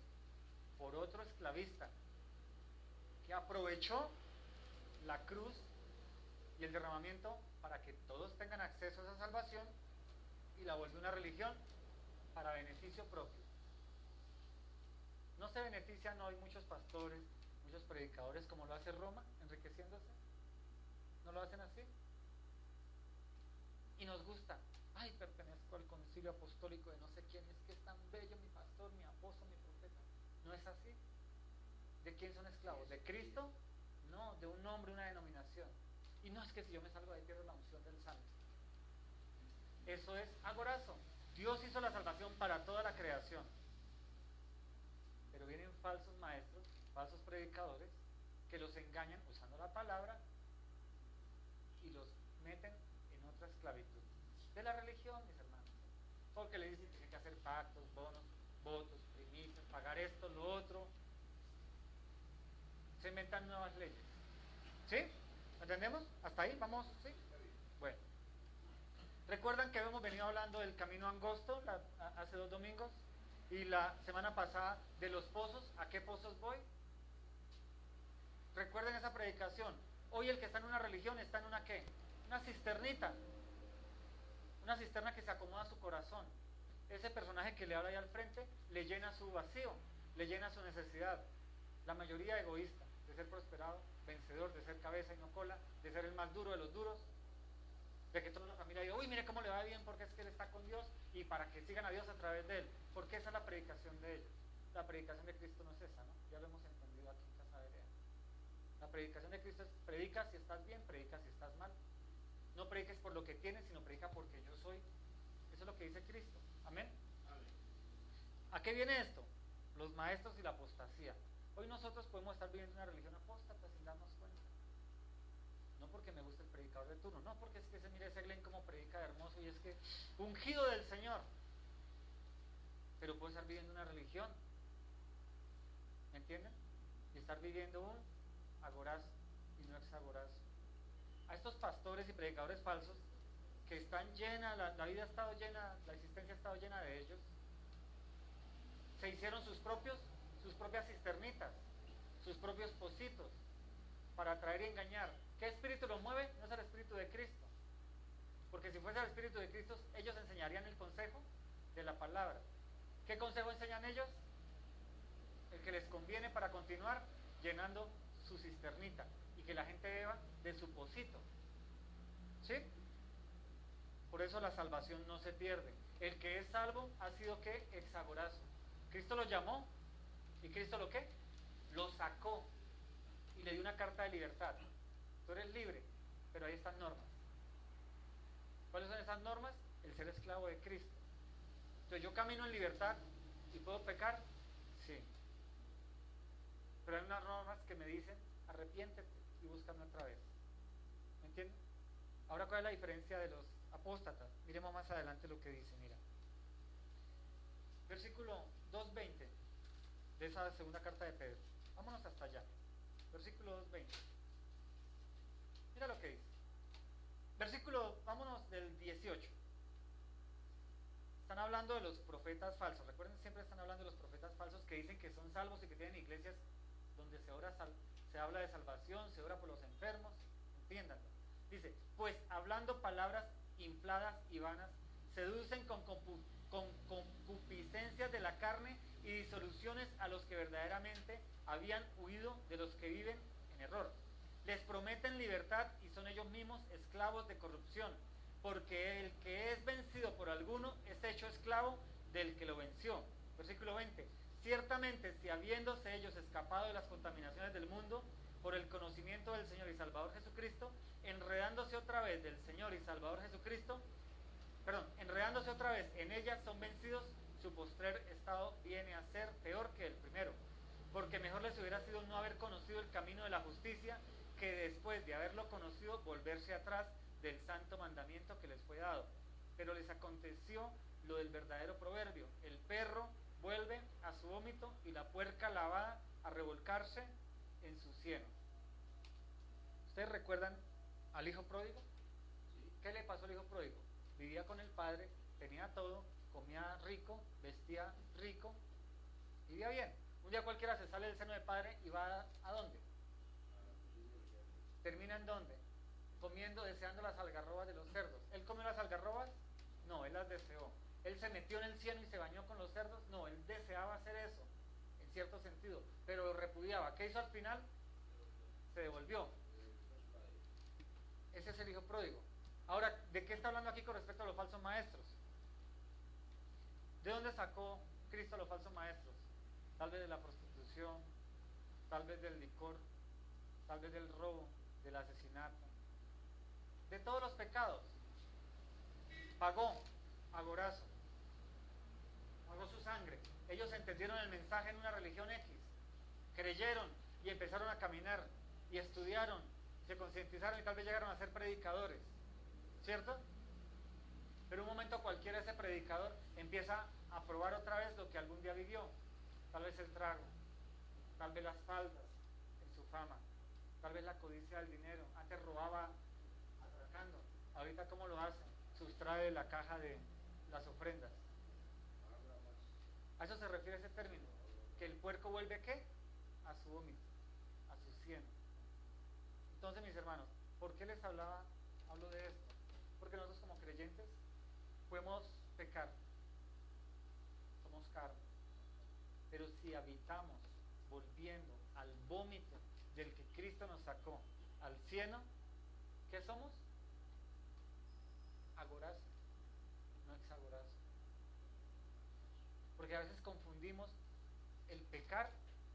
Por otro esclavista, que aprovechó la cruz y el derramamiento para que todos tengan acceso a esa salvación y la vuelve una religión para beneficio propio. No se benefician hoy muchos pastores, muchos predicadores como lo hace Roma, enriqueciéndose. ¿No lo hacen así? Y nos gusta. Ay, pertenezco al concilio apostólico de no sé quién, es que es tan bello mi pastor, mi apóstol, mi profeta. ¿No es así? ¿De quién son esclavos? ¿De Cristo? No, de un nombre, una denominación. Y no es que si yo me salgo de ahí pierdo la unción del santo. Eso es agorazo. Dios hizo la salvación para toda la creación. Pero vienen falsos maestros, falsos predicadores, que los engañan usando la palabra y los meten en otra esclavitud. de la religión, mis hermanos. Porque le dicen que hay que hacer pactos, bonos, votos, primicias, pagar esto, lo otro. Se inventan nuevas leyes. ¿Sí? ¿Entendemos? ¿Hasta ahí? ¿Vamos? ¿Sí? Bueno. ¿Recuerdan que hemos venido hablando del camino angosto hace 2 domingos? Y la semana pasada de los pozos. ¿A qué pozos voy? Recuerden esa predicación. Hoy el que está en una religión está en una ¿qué? Una cisternita. Una cisterna que se acomoda a su corazón. Ese personaje que le habla ahí al frente le llena su vacío, le llena su necesidad. La mayoría egoísta, de ser prosperado, vencedor, de ser cabeza y no cola, de ser el más duro de los duros, de que toda la familia diga, uy, mire cómo le va bien porque es que él está con Dios y para que sigan a Dios a través de él. Porque esa es la predicación de ellos. La predicación de Cristo no es esa, ¿no? Ya lo hemos entendido aquí en Casa Berea. La predicación de Cristo es predica si estás bien, predica si estás mal. No prediques por lo que tienes, sino predica porque yo soy. Eso es lo que dice Cristo. Amén. ¿A qué viene esto? Los maestros y la apostasía. Hoy nosotros podemos estar viviendo una religión apóstata sin darnos cuenta. No porque me guste el predicador de turno, no porque es que mire ese Glenn como predica de hermoso y es que ungido del Señor. Pero puedo estar viviendo una religión, ¿me entienden? Y estar viviendo un agoraz y no exagoraz. A estos pastores y predicadores falsos que están llenas, la vida ha estado llena, la existencia ha estado llena de ellos, se hicieron sus propias cisternitas, sus propios pocitos para atraer y engañar. ¿Qué espíritu los mueve? No es el espíritu de Cristo, porque si fuese el espíritu de Cristo ellos enseñarían el consejo de la palabra. ¿Qué consejo enseñan ellos? El que les conviene para continuar llenando su cisternita y que la gente beba de su pocito. ¿Sí? Por eso la salvación no se pierde. El que es salvo ha sido ¿qué? Exagorazo. Cristo lo llamó y Cristo lo ¿qué? Lo sacó y le dio una carta de libertad. Tú eres libre, pero ahí están normas. ¿Cuáles son esas normas? El ser esclavo de Cristo. Entonces yo camino en libertad y puedo pecar, sí. Pero hay unas normas que me dicen arrepiéntete y búscame otra vez. ¿Me entienden? Ahora, ¿cuál es la diferencia de los apóstatas? Miremos más adelante lo que dice, mira. Versículo 2:20 de esa segunda carta de Pedro. Vámonos hasta allá. Versículo 2:20. Mira lo que dice. Vámonos del 18. Están hablando de los profetas falsos. Recuerden, siempre están hablando de los profetas falsos que dicen que son salvos y que tienen iglesias donde se habla de salvación, se ora por los enfermos. Entiéndanlo. Dice, pues hablando palabras infladas y vanas, seducen con concupiscencias de la carne y disoluciones a los que verdaderamente habían huido de los que viven en error. Les prometen libertad y son ellos mismos esclavos de corrupción, porque el que es vencido por alguno es hecho esclavo del que lo venció. Versículo 20. Ciertamente, si habiéndose ellos escapado de las contaminaciones del mundo por el conocimiento del Señor y Salvador Jesucristo, enredándose otra vez en ellas son vencidos, su postrer estado viene a ser peor que el primero, porque mejor les hubiera sido no haber conocido el camino de la justicia, que después de haberlo conocido volverse atrás del santo mandamiento que les fue dado. Pero les aconteció lo del verdadero proverbio: el perro vuelve a su vómito y la puerca lavada a revolcarse en su cieno. ¿Ustedes recuerdan al hijo pródigo? ¿Qué le pasó al hijo pródigo? Vivía con el padre, tenía todo, comía rico, vestía rico, vivía bien. Un día cualquiera se sale del seno del padre y va ¿a dónde? ¿Termina en dónde? Comiendo, deseando las algarrobas de los cerdos. ¿Él comió las algarrobas? No, él las deseó. ¿Él se metió en el cieno y se bañó con los cerdos? No, él deseaba hacer eso, en cierto sentido, pero lo repudiaba. ¿Qué hizo al final? Se devolvió. Ese es el hijo pródigo. Ahora, ¿de qué está hablando aquí con respecto a los falsos maestros? ¿De dónde sacó Cristo a los falsos maestros? Tal vez de la prostitución, tal vez del licor, tal vez del robo, del asesinato, de todos los pecados. Pagó agorazo, pagó su sangre. Ellos entendieron el mensaje en una religión X, creyeron y empezaron a caminar y estudiaron, se concientizaron y tal vez llegaron a ser predicadores, ¿cierto? Pero un momento cualquiera ese predicador empieza a probar otra vez lo que algún día vivió. Tal vez el trago, tal vez las faldas en su fama, tal vez la codicia del dinero. Antes robaba atracando, ahorita ¿cómo lo hace? Sustrae la caja de las ofrendas. A eso se refiere ese término, que el puerco vuelve ¿qué? A su vómito, a su cieno. Entonces, mis hermanos, ¿por qué les hablo de esto? Porque nosotros como creyentes podemos pecar, somos carne, pero si habitamos volviendo al vómito del que Cristo nos sacó, al cieno, ¿qué somos? Agorazo, no exagorazo. Porque a veces confundimos el pecar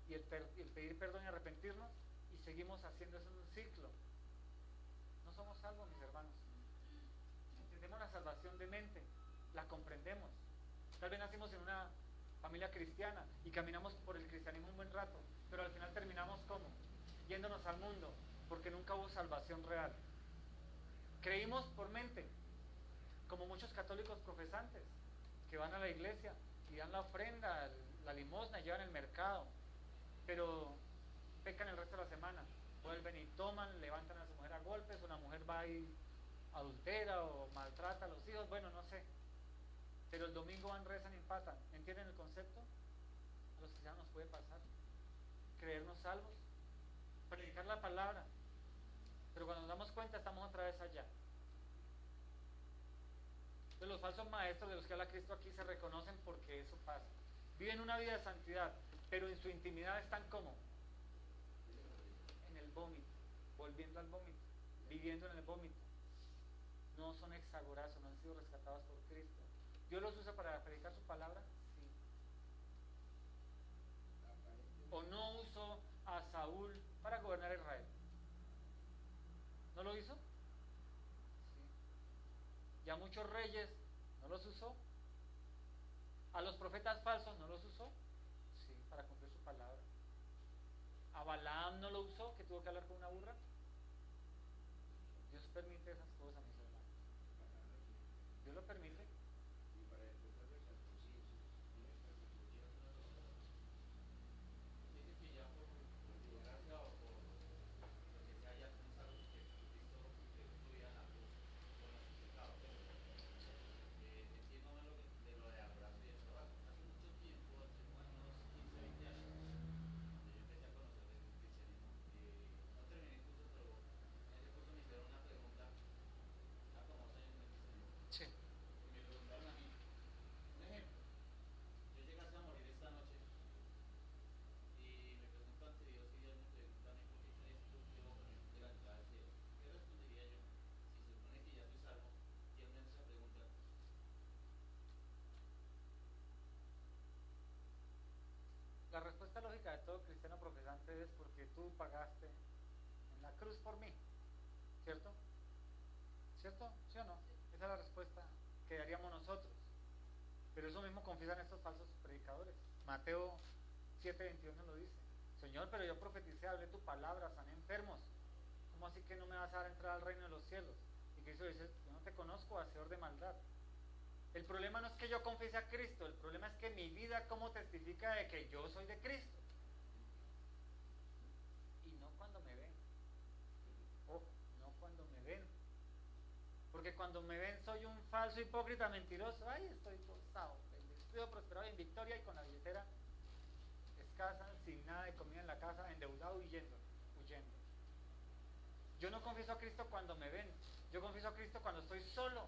y el pedir perdón y arrepentirnos y seguimos haciendo eso en un ciclo. No somos salvos, mis hermanos. Entendemos la salvación de mente, la comprendemos. Tal vez nacimos en una familia cristiana y caminamos por el cristianismo un buen rato, pero al final terminamos ¿cómo? Yéndonos al mundo, porque nunca hubo salvación real. Creímos por mente, como muchos católicos profesantes, que van a la iglesia y dan la ofrenda, la limosna, llevan el mercado, pero pecan el resto de la semana. Vuelven y toman, levantan a su mujer a golpes, o la mujer va y adultera o maltrata a los hijos, bueno, no sé. Pero el domingo van, rezan y empatan. ¿Entienden el concepto? A los cristianos nos puede pasar. Creernos salvos, predicar la palabra, pero cuando nos damos cuenta estamos otra vez allá. Entonces los falsos maestros de los que habla Cristo aquí se reconocen porque eso pasa. Viven una vida de santidad, pero en su intimidad están como en el vómito, volviendo al vómito, viviendo en el vómito. No son exagorazos, no han sido rescatados por Cristo. ¿Dios los usa para predicar su palabra? Sí. ¿O no usó a Saúl para gobernar Israel? ¿No lo hizo? Sí. ¿Y a muchos reyes no los usó? ¿A los profetas falsos no los usó? Sí, para cumplir su palabra. ¿A Balaam no lo usó, que tuvo que hablar con una burra? Dios permite esas cosas, mis hermanos. Dios lo permite. Sí. Me preguntaron a mí, un ejemplo, yo llegase a morir esta noche y me pregunto ante Dios y Dios me pregunta a mí por qué crees tú que yo permitir la entrada al cielo. ¿Qué respondería yo? Si se supone que ya soy salvo, y él me hace esa pregunta. La respuesta lógica de todo cristiano profesante es porque tú pagaste en la cruz por mí, ¿cierto? ¿Cierto? ¿Sí o no? Esa es la respuesta que daríamos nosotros. Pero eso mismo confiesan estos falsos predicadores. Mateo 7:21 lo dice. Señor, pero yo profeticé, hablé tu palabra, sané enfermos. ¿Cómo así que no me vas a dar entrada al reino de los cielos? Y Cristo dice, yo no te conozco, hacedor de maldad. El problema no es que yo confiese a Cristo, el problema es que mi vida como testifica de que yo soy de Cristo. Y no cuando me ven. Ojo, no cuando me ven. Porque cuando me ven soy un falso hipócrita mentiroso. Ay, estoy gozado, bendecido, prosperado en victoria y con la billetera escasa, sin nada de comida en la casa, endeudado, huyendo. Yo no confieso a Cristo cuando me ven. Yo confieso a Cristo cuando estoy solo.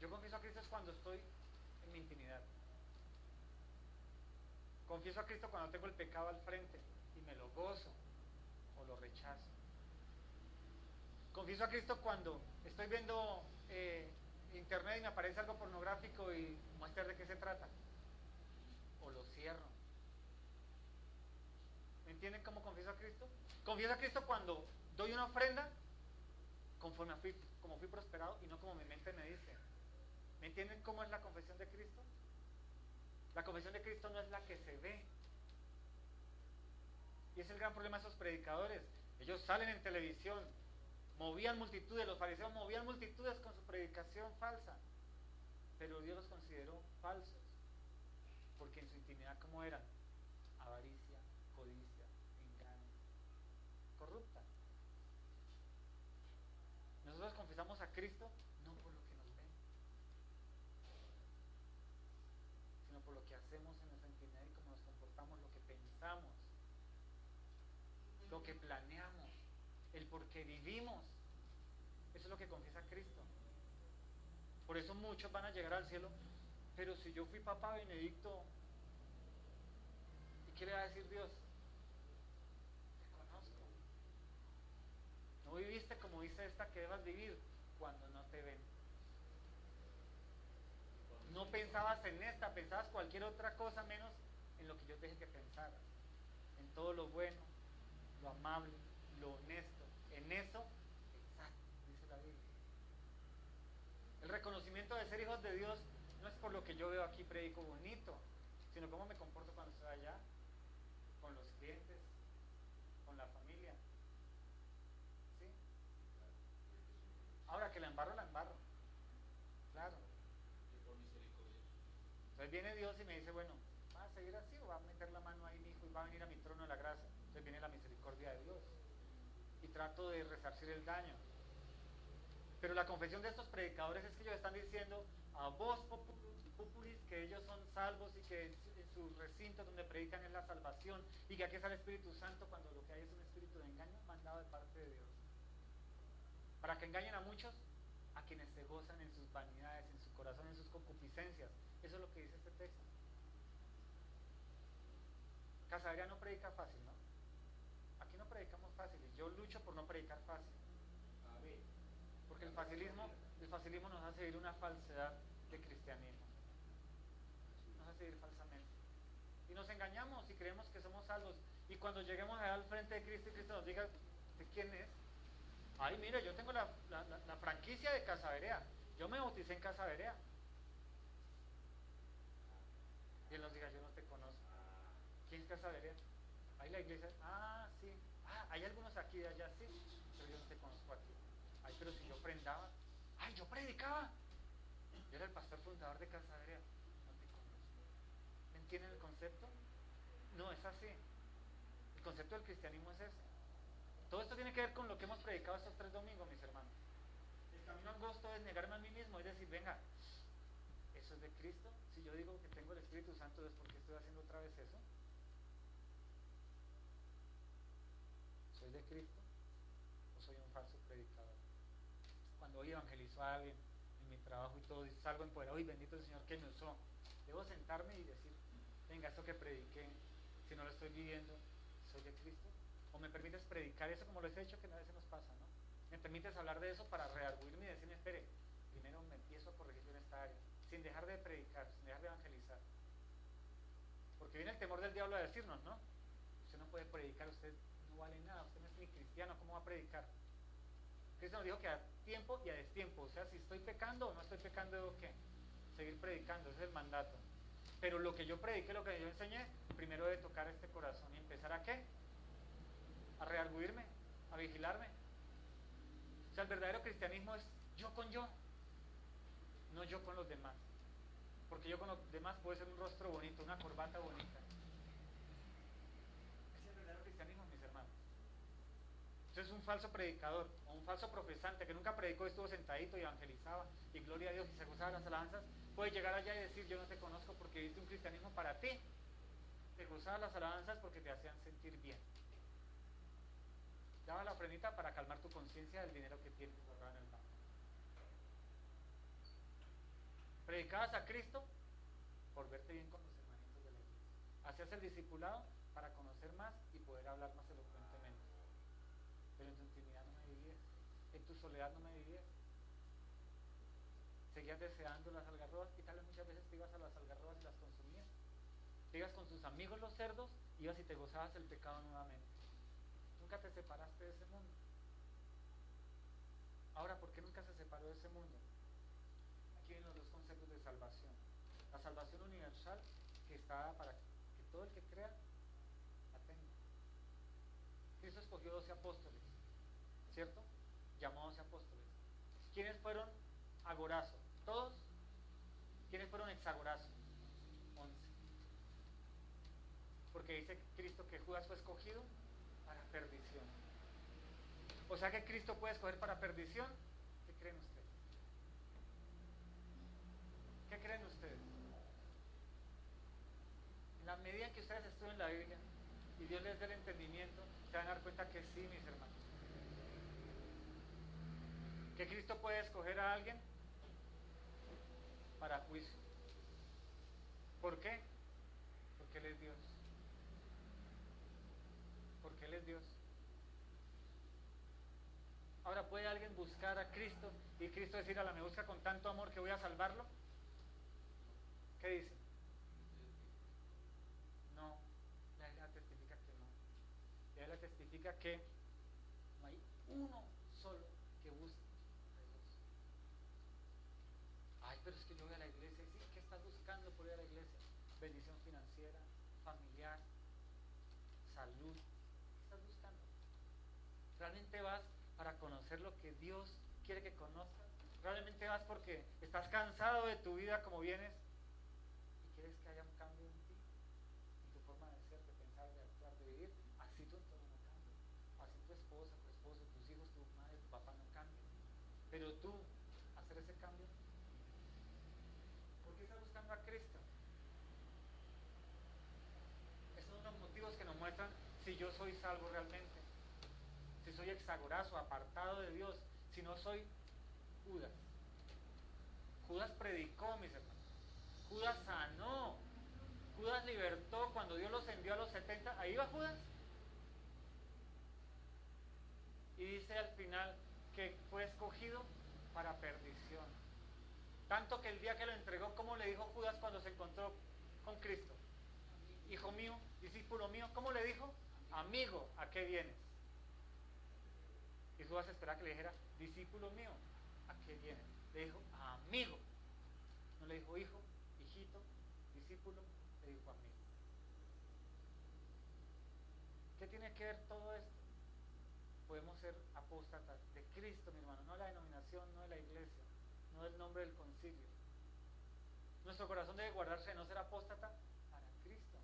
Yo confieso a Cristo es cuando estoy en mi intimidad. Confieso a Cristo cuando tengo el pecado al frente y me lo gozo o lo rechazo. Confieso a Cristo cuando estoy viendo internet y me aparece algo pornográfico y muestra de qué se trata. O lo cierro. ¿Me entienden cómo confieso a Cristo? Confieso a Cristo cuando doy una ofrenda conforme como fui prosperado y no como mi mente me dice. ¿Me entienden cómo es la confesión de Cristo? La confesión de Cristo no es la que se ve. Y es el gran problema de esos predicadores. Ellos salen en televisión, Movían multitudes, los fariseos movían multitudes con su predicación falsa. Pero Dios los consideró falsos. Porque en su intimidad, ¿cómo eran? Avaricia, codicia, engaño, corrupta. Nosotros confesamos a Cristo no por lo que nos ven, sino por lo que hacemos en nuestra intimidad y cómo nos comportamos, lo que pensamos, lo que planeamos, el por qué vivimos. Eso es lo que confiesa Cristo. Por eso muchos van a llegar al cielo. Pero si yo fui Papa Benedicto, ¿y qué le va a decir Dios? Te conozco. No viviste como dice esta que debas vivir cuando no te ven. No pensabas en esta, pensabas cualquier otra cosa menos en lo que yo te dije que pensaras. En todo lo bueno, lo amable, lo honesto. En eso, exacto, dice la Biblia. El reconocimiento de ser hijos de Dios no es por lo que yo veo aquí predico bonito, sino cómo me comporto cuando estoy allá, con los clientes, con la familia. ¿Sí? Ahora que la embarro, claro. Entonces viene Dios y me dice, bueno, ¿va a seguir así o va a meter la mano ahí, mi hijo, y va a venir a mi trono de la gracia? Entonces viene la misericordia de Dios y trato de resarcir el daño. Pero la confesión de estos predicadores es que ellos están diciendo a voz populis que ellos son salvos y que en sus recintos donde predican es la salvación y que aquí está el Espíritu Santo cuando lo que hay es un espíritu de engaño mandado de parte de Dios. Para que engañen a muchos, a quienes se gozan en sus vanidades, en su corazón, en sus concupiscencias. Eso es lo que dice este texto. Casadería no predica fácil, ¿no? Aquí no predicamos fácil. Yo lucho por no predicar fácil. Porque el facilismo nos hace vivir una falsedad de cristianismo. Nos hace vivir falsamente. Y nos engañamos y creemos que somos salvos. Y cuando lleguemos allá al frente de Cristo y Cristo nos diga, ¿de quién es? Ay, mire, yo tengo la franquicia de Casa Berea. Yo me bauticé en Casa Berea. Y él nos diga, yo no te conozco. ¿Quién es Casa Berea? Ahí la iglesia. Ah, sí. Ah, hay algunos aquí de allá, sí. Pero yo no te conozco aquí. Ay, pero si yo prendaba. Ay, yo predicaba. Yo era el pastor fundador de Casa Berea. No te conozco. ¿Me entienden el concepto? No, es así. El concepto del cristianismo es ese. Todo esto tiene que ver con lo que hemos predicado estos 3 domingos, mis hermanos. El camino angosto es negarme a mí mismo, es decir, venga, ¿eso es de Cristo? Si yo digo que tengo el Espíritu Santo, ¿es porque estoy haciendo otra vez eso? ¿Soy de Cristo o soy un falso predicador? Cuando hoy evangelizo a alguien en mi trabajo y todo, y salgo empoderado, y bendito el Señor que me usó, debo sentarme y decir, venga, esto que prediqué, si no lo estoy viviendo, ¿soy de Cristo? ¿O me permites predicar eso como lo he hecho, que a veces nos pasa, ¿no? Me permites hablar de eso para rearguirme y decirme, espere, primero me empiezo a corregir en esta área, sin dejar de predicar, sin dejar de evangelizar. Porque viene el temor del diablo a decirnos, ¿no? Usted no puede predicar, usted no vale nada, usted no es ni cristiano, ¿cómo va a predicar? Cristo nos dijo que a tiempo y a destiempo, o sea, si estoy pecando o no estoy pecando, ¿debo qué? Seguir predicando, ese es el mandato. Pero lo que yo prediqué, lo que yo enseñé, primero debe tocar este corazón y empezar ¿a qué? A rearguirme, a vigilarme. O sea, el verdadero cristianismo es yo con yo, no yo con los demás. Porque yo con los demás puedo ser un rostro bonito, una corbata bonita. Ese es el verdadero cristianismo, mis hermanos. Entonces un falso predicador o un falso profesante que nunca predicó, estuvo sentadito y evangelizaba y gloria a Dios y se gozaba las alabanzas, puede llegar allá y decir yo no te conozco porque viste un cristianismo para ti. Te gozaba las alabanzas porque te hacían sentir bien. Daba la ofrendita para calmar tu conciencia del dinero que tienes guardado en el banco. Predicabas a Cristo por verte bien con los hermanitos de la iglesia. Hacías el discipulado para conocer más y poder hablar más elocuentemente. Pero en tu intimidad no me vivías, en tu soledad no me vivías. Seguías deseando las algarrobas y tal vez muchas veces te ibas a las algarrobas y las consumías. Te ibas con tus amigos los cerdos, ibas y te gozabas el pecado nuevamente. Nunca te separaste de ese mundo. Ahora, ¿por qué nunca se separó de ese mundo? Aquí vienen los dos conceptos de salvación. La salvación universal, que está para que todo el que crea la tenga. Cristo escogió 12 apóstoles, ¿cierto? llamó a 12 apóstoles. ¿Quiénes fueron agorazo? ¿Todos? ¿Quiénes fueron hexagorazo? 11. Porque dice Cristo que Judas fue escogido para perdición. O sea que Cristo puede escoger para perdición. ¿Qué creen ustedes? ¿Qué creen ustedes? En la medida en que ustedes estudien la Biblia y Dios les dé el entendimiento, se van a dar cuenta que sí, mis hermanos. Que Cristo puede escoger a alguien para juicio. ¿Por qué? Porque Él es Dios. Porque Él es Dios. Ahora, ¿puede alguien buscar a Cristo y Cristo decir, a la me busca con tanto amor que voy a salvarlo? ¿Qué dice? No, la Biblia testifica que no. La Biblia testifica que no hay uno solo que busque a Dios. Ay, pero es que yo voy a la iglesia. Sí, ¿qué estás buscando por ir a la iglesia? Bendición financiera, familiar, salud. ¿Qué estás buscando? ¿Realmente vas para conocer lo que Dios quiere que conozcas? ¿Realmente vas porque estás cansado de tu vida como vienes y quieres que haya un cambio en ti, en tu forma de ser, de pensar, de actuar, de vivir? Así tu entorno no cambia, así tu esposa, tu esposo, tus hijos, tu madre, tu papá no cambian, pero tú hacer ese cambio. ¿Por qué estás buscando a Cristo? Esos son los motivos que nos muestran si yo soy salvo realmente, si soy hexagorazo, apartado de Dios, si no soy Judas. Judas predicó, mis hermanos. Judas sanó. Judas libertó cuando Dios los envió a los 70. Ahí va Judas. Y dice al final que fue escogido para perdición. Tanto que el día que lo entregó, ¿cómo le dijo Judas cuando se encontró con Cristo? Hijo mío, discípulo mío. ¿Cómo le dijo? Amigo, ¿a qué vienes? Y Judas esperaba que le dijera, discípulo mío, ¿a qué vienes? Le dijo, amigo. No le dijo hijo, hijito, discípulo, le dijo amigo. ¿Qué tiene que ver todo esto? Podemos ser apóstatas de Cristo, mi hermano, no de la denominación, no de la iglesia, no del nombre del concilio. Nuestro corazón debe guardarse de no ser apóstata para Cristo.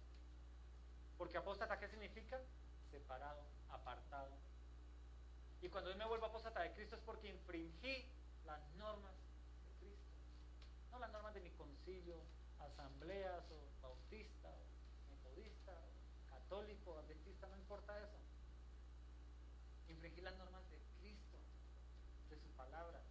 Porque apóstata, ¿qué significa? Separado, apartado. Y cuando yo me vuelvo apóstata de Cristo es porque infringí las normas de Cristo. No las normas de mi concilio, asambleas, o bautista, o metodista, o católico, o adventista, no importa eso. Infringir las normas de Cristo, de su palabra.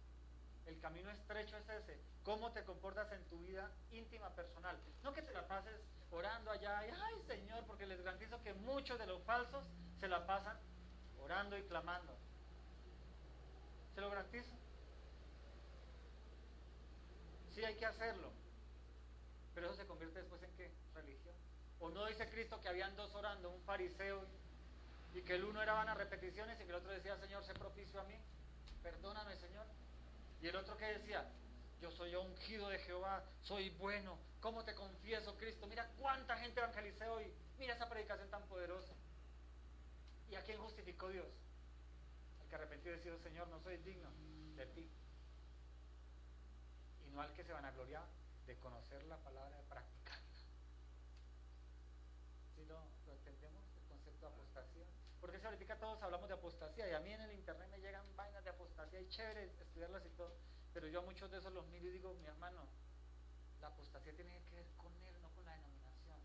El camino estrecho es ese. ¿Cómo te comportas en tu vida íntima, personal? No que te la pases orando allá y, ay Señor, porque les garantizo que muchos de los falsos se la pasan orando y clamando. ¿Se lo garantizo? Sí, hay que hacerlo. Pero eso se convierte después en ¿qué? Religión. ¿O no dice Cristo que habían dos orando, un fariseo y que el uno era vanas repeticiones y que el otro decía, Señor, sé propicio a mí, perdóname, Señor? Y el otro que decía, yo soy ungido de Jehová, soy bueno, ¿cómo te confieso, Cristo? Mira cuánta gente evangelicé hoy, mira esa predicación tan poderosa. ¿Y a quién justificó Dios? Al que arrepentido y decidió, Señor, no soy digno de ti. Y no al que se vanagloria de conocer la palabra, de practicarla. ¿Sí lo entendemos? El concepto de apostasía. Porque si ahorita todos hablamos de apostasía y a mí en el internet me llegan vainas de apostasía y chévere estudiarlas y todo, pero yo a muchos de esos los miro y digo, mi hermano, la apostasía tiene que ver con él, no con la denominación.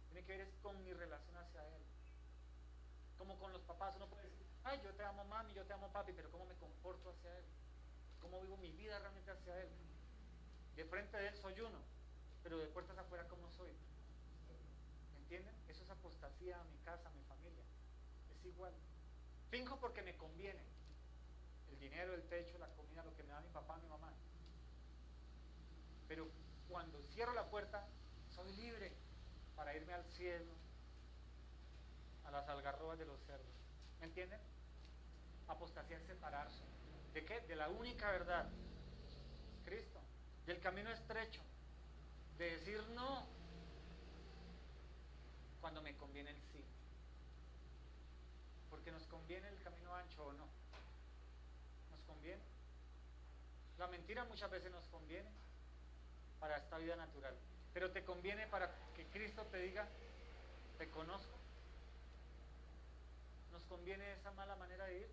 Tiene que ver con mi relación hacia él. Como con los papás, uno puede decir, ay, yo te amo mami, yo te amo papi, pero ¿cómo me comporto hacia él? ¿Cómo vivo mi vida realmente hacia él? De frente de él soy uno, pero de puertas afuera, ¿cómo soy? ¿Entienden? Eso es apostasía a mi casa, a mi familia. Es igual. Finjo porque me conviene. El dinero, el techo, la comida, lo que me da mi papá, mi mamá. Pero cuando cierro la puerta, soy libre para irme al cielo, a las algarrobas de los cerdos. ¿Me entienden? Apostasía es separarse. ¿De qué? De la única verdad, Cristo. Del camino estrecho. De decir no cuando me conviene el sí. Porque nos conviene el camino ancho o no. conviene. La mentira muchas veces nos conviene para esta vida natural, pero te conviene para que Cristo te diga, te conozco. ¿Nos conviene esa mala manera de ir?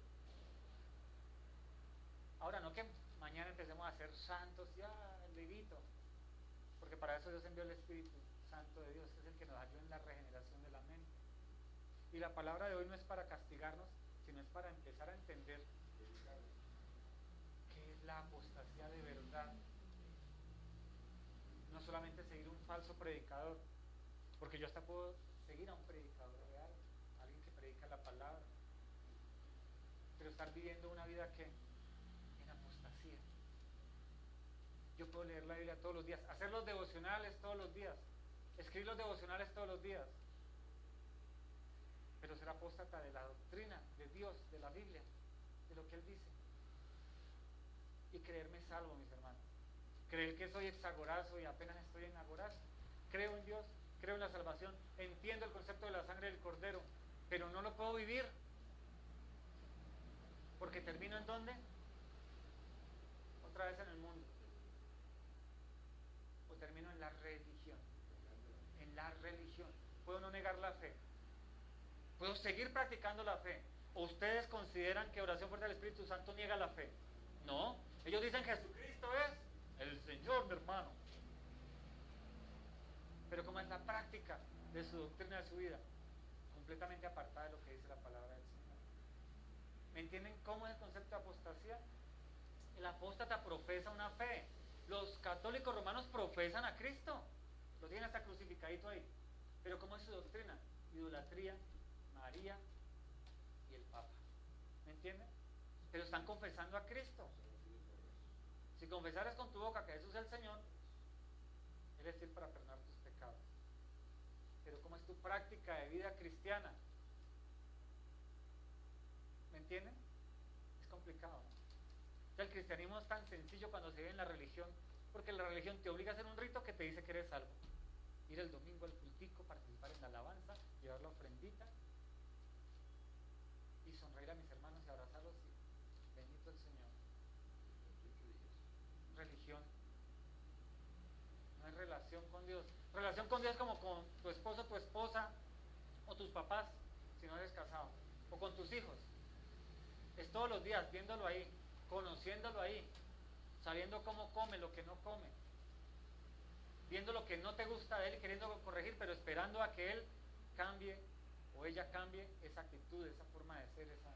Ahora, no que mañana empecemos a ser santos, ya, el levito, porque para eso Dios envió el Espíritu Santo de Dios, que es el que nos ayuda en la regeneración de la mente. Y la palabra de hoy no es para castigarnos, sino es para empezar a entender qué es la apostasía de verdad. No solamente seguir un falso predicador, porque yo hasta puedo seguir a un predicador real, alguien que predica la palabra, pero estar viviendo una vida que en apostasía. Yo puedo leer la Biblia todos los días, hacer los devocionales todos los días, escribir los devocionales todos los días, pero ser apóstata de la doctrina de Dios, de la Biblia, de lo que Él dice, y creerme salvo, mis hermanos. Creer que soy exagorazo y apenas estoy en agorazo. Creo en Dios, creo en la salvación, entiendo el concepto de la sangre del Cordero, pero no lo puedo vivir, porque termino ¿en dónde? Otra vez en el mundo, o termino en la religión. En la religión puedo no negar la fe, puedo seguir practicando la fe. ¿O ustedes consideran que oración fuerte del Espíritu Santo niega la fe? No, ellos dicen Jesucristo es el Señor, mi hermano. Pero ¿cómo es la práctica de su doctrina, de su vida? Completamente apartada de lo que dice la palabra del Señor. ¿Me entienden cómo es el concepto de apostasía? El apóstata profesa una fe. Los católicos romanos profesan a Cristo, lo tienen hasta crucificadito ahí. Pero ¿cómo es su doctrina? Idolatría, María y el Papa. ¿Me entienden? Pero están confesando a Cristo. Si confesares con tu boca que Jesús es el Señor, Él es fiel para perdonar tus pecados. Pero ¿cómo es tu práctica de vida cristiana? ¿Me entienden? Es complicado, ¿no? O sea, el cristianismo es tan sencillo cuando se vive en la religión, porque la religión te obliga a hacer un rito que te dice que eres salvo. Ir el domingo al cultico, participar en la alabanza, llevar la ofrendita y sonreír a mis hermanos y abrazarlos y bendito el Señor. Religión. No es relación con Dios. Relación con Dios como con tu esposo, tu esposa, o tus papás, si no eres casado, o con tus hijos. Es todos los días viéndolo ahí, conociéndolo ahí, sabiendo cómo come, lo que no come, viendo lo que no te gusta de él y queriendo corregir, pero esperando a que él cambie o ella cambie esa actitud, esa forma de ser, esa.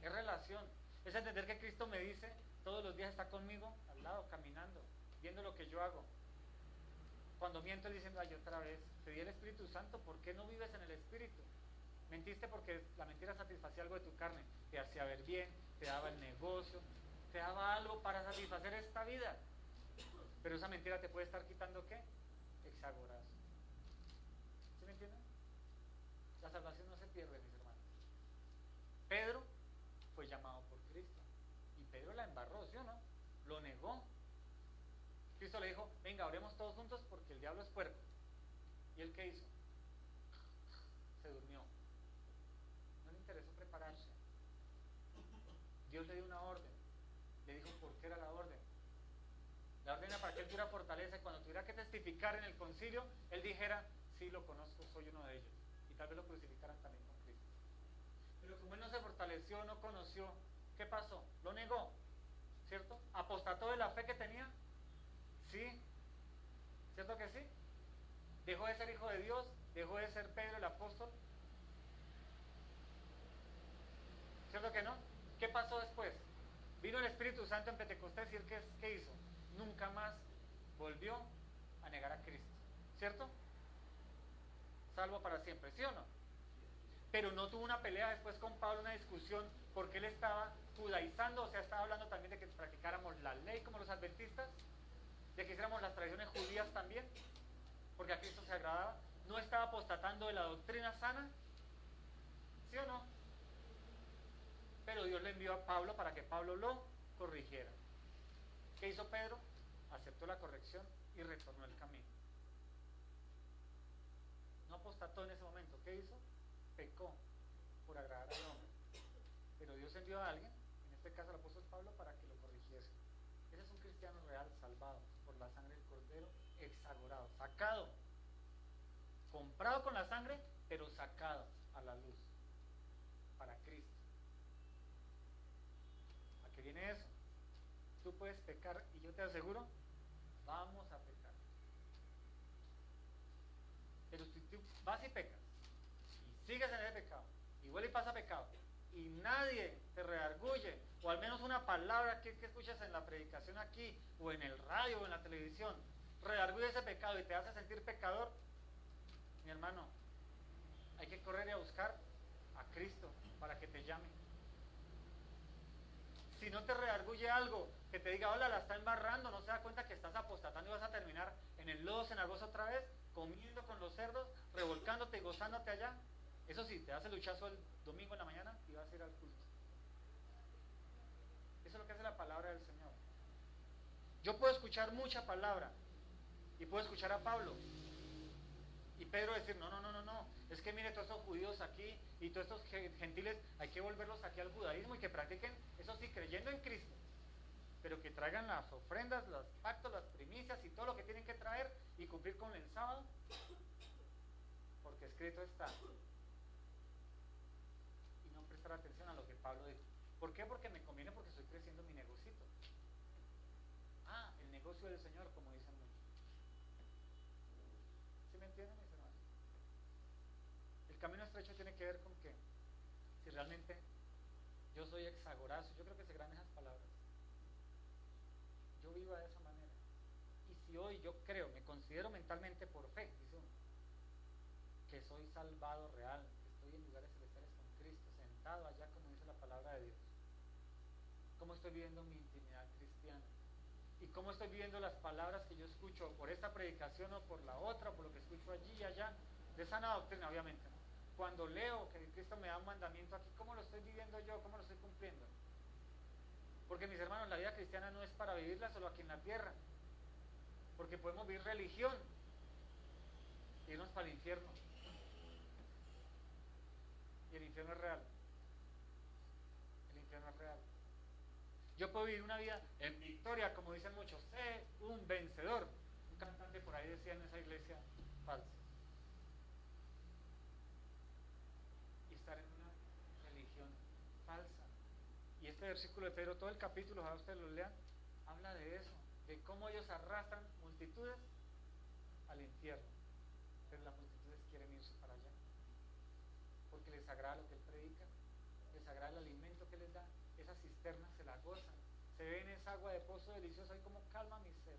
Es relación, es entender que Cristo me dice todos los días, está conmigo al lado, caminando, viendo lo que yo hago. Cuando miento, él diciendo, ay, otra vez, te di el Espíritu Santo, ¿por qué no vives en el Espíritu? Mentiste porque la mentira satisfacía algo de tu carne, te hacía ver bien, te daba el negocio, te daba algo para satisfacer esta vida. Pero esa mentira te puede estar quitando ¿qué? Exagorazo. ¿Sí me entienden? La salvación no se pierde, mis hermanos. Pedro fue llamado por Cristo y Pedro la embarró, ¿sí o no? Lo negó. Cristo le dijo, venga, oremos todos juntos porque el diablo es puerco. ¿Y él qué hizo? Se durmió. No le interesó prepararse. Dios le dio una orden. Le dijo por qué era la orden. La orden era para que él tuviera fortaleza y cuando tuviera que testificar en el concilio, él dijera, sí lo conozco, soy uno de ellos. Y tal vez lo crucificaran también con Cristo. Pero como él no se fortaleció, no conoció, ¿qué pasó? Lo negó, ¿cierto? ¿Apostató de la fe que tenía? Sí, ¿cierto que sí? ¿Dejó de ser hijo de Dios? ¿Dejó de ser Pedro el apóstol? ¿Cierto que no? ¿Qué pasó después? Vino el Espíritu Santo en Pentecostés y él ¿qué hizo? Nunca más volvió a negar a Cristo, ¿cierto? Salvo para siempre, ¿sí o no? Pero no tuvo una pelea después con Pablo, una discusión, porque él estaba judaizando, o sea, estaba hablando también de que practicáramos la ley como los adventistas, de que hiciéramos las tradiciones judías también, porque a Cristo se agradaba. No estaba apostatando de la doctrina sana, ¿sí o no? Pero Dios le envió a Pablo para que Pablo lo corrigiera. ¿Qué hizo Pedro? Aceptó la corrección y retornó el camino. No apostató en ese momento. ¿Qué hizo? Pecó por agradar al hombre. pero Dios envió a alguien, en este caso el apóstol Pablo, para que lo corrigiese. Ese es un cristiano real, salvado por la sangre del Cordero, exagorado, sacado, comprado con la sangre, pero sacado a la luz, para Cristo. ¿A qué viene eso? Tú puedes pecar y yo te aseguro, vamos a pecar. Pero si tú vas y pecas, y sigues en ese pecado, y vuelve y pasa pecado, y nadie te redarguye, o al menos una palabra que escuchas en la predicación aquí, o en el radio, o en la televisión, redarguye ese pecado y te hace sentir pecador, mi hermano, hay que correr y a buscar a Cristo para que te llame. Si no te redarguye algo, que te diga, hola, la está embarrando, no se da cuenta que estás apostatando y vas a terminar en el lodo cenagoso otra vez, comiendo con los cerdos, revolcándote y gozándote allá. Eso sí, te das el luchazo el domingo en la mañana y vas a ir al culto. Eso es lo que hace la palabra del Señor. Yo puedo escuchar mucha palabra y puedo escuchar a Pablo y Pedro decir, no, es que mire todos estos judíos aquí y todos estos gentiles, hay que volverlos aquí al judaísmo y que practiquen, eso sí, creyendo en Cristo, pero que traigan las ofrendas, los pactos, las primicias y todo lo que tienen que traer y cumplir con el sábado, porque escrito está. Y no prestar atención a lo que Pablo dijo. ¿Por qué? Porque me conviene, porque estoy creciendo mi negocito. El negocio del Señor, como dicen muchos. ¿Sí me entienden, mis hermanos? El camino estrecho tiene que ver con que si realmente yo soy exagorazo, yo creo que se gran esas palabras, yo vivo de esa manera. Y si hoy yo creo, me considero mentalmente por fe, dice uno, que soy salvado real, que estoy en lugares celestiales con Cristo, sentado allá como dice la palabra de Dios, cómo estoy viviendo mi intimidad cristiana y cómo estoy viviendo las palabras que yo escucho por esta predicación o por la otra, por lo que escucho allí y allá, de sana doctrina obviamente, ¿no? Cuando leo que Cristo me da un mandamiento aquí, ¿cómo lo estoy viviendo yo? ¿Cómo lo estoy cumpliendo? Porque mis hermanos, la vida cristiana no es para vivirla solo aquí en la tierra, porque podemos vivir religión y irnos para el infierno, y el infierno es real. El infierno es real. Yo puedo vivir una vida en victoria, como dicen muchos, sé un vencedor. Un cantante por ahí decía en esa iglesia falsa. Y estar en una religión falsa. Y este versículo de Pedro, todo el capítulo, ojalá ustedes lo lean, habla de eso, de cómo ellos arrastran multitudes al infierno. Pero las multitudes quieren irse para allá, porque les agrada lo que él predica, les agrada el alimento que les da, esa cisterna se la gozan, se ven esa agua de pozo deliciosa y como calma mi sed.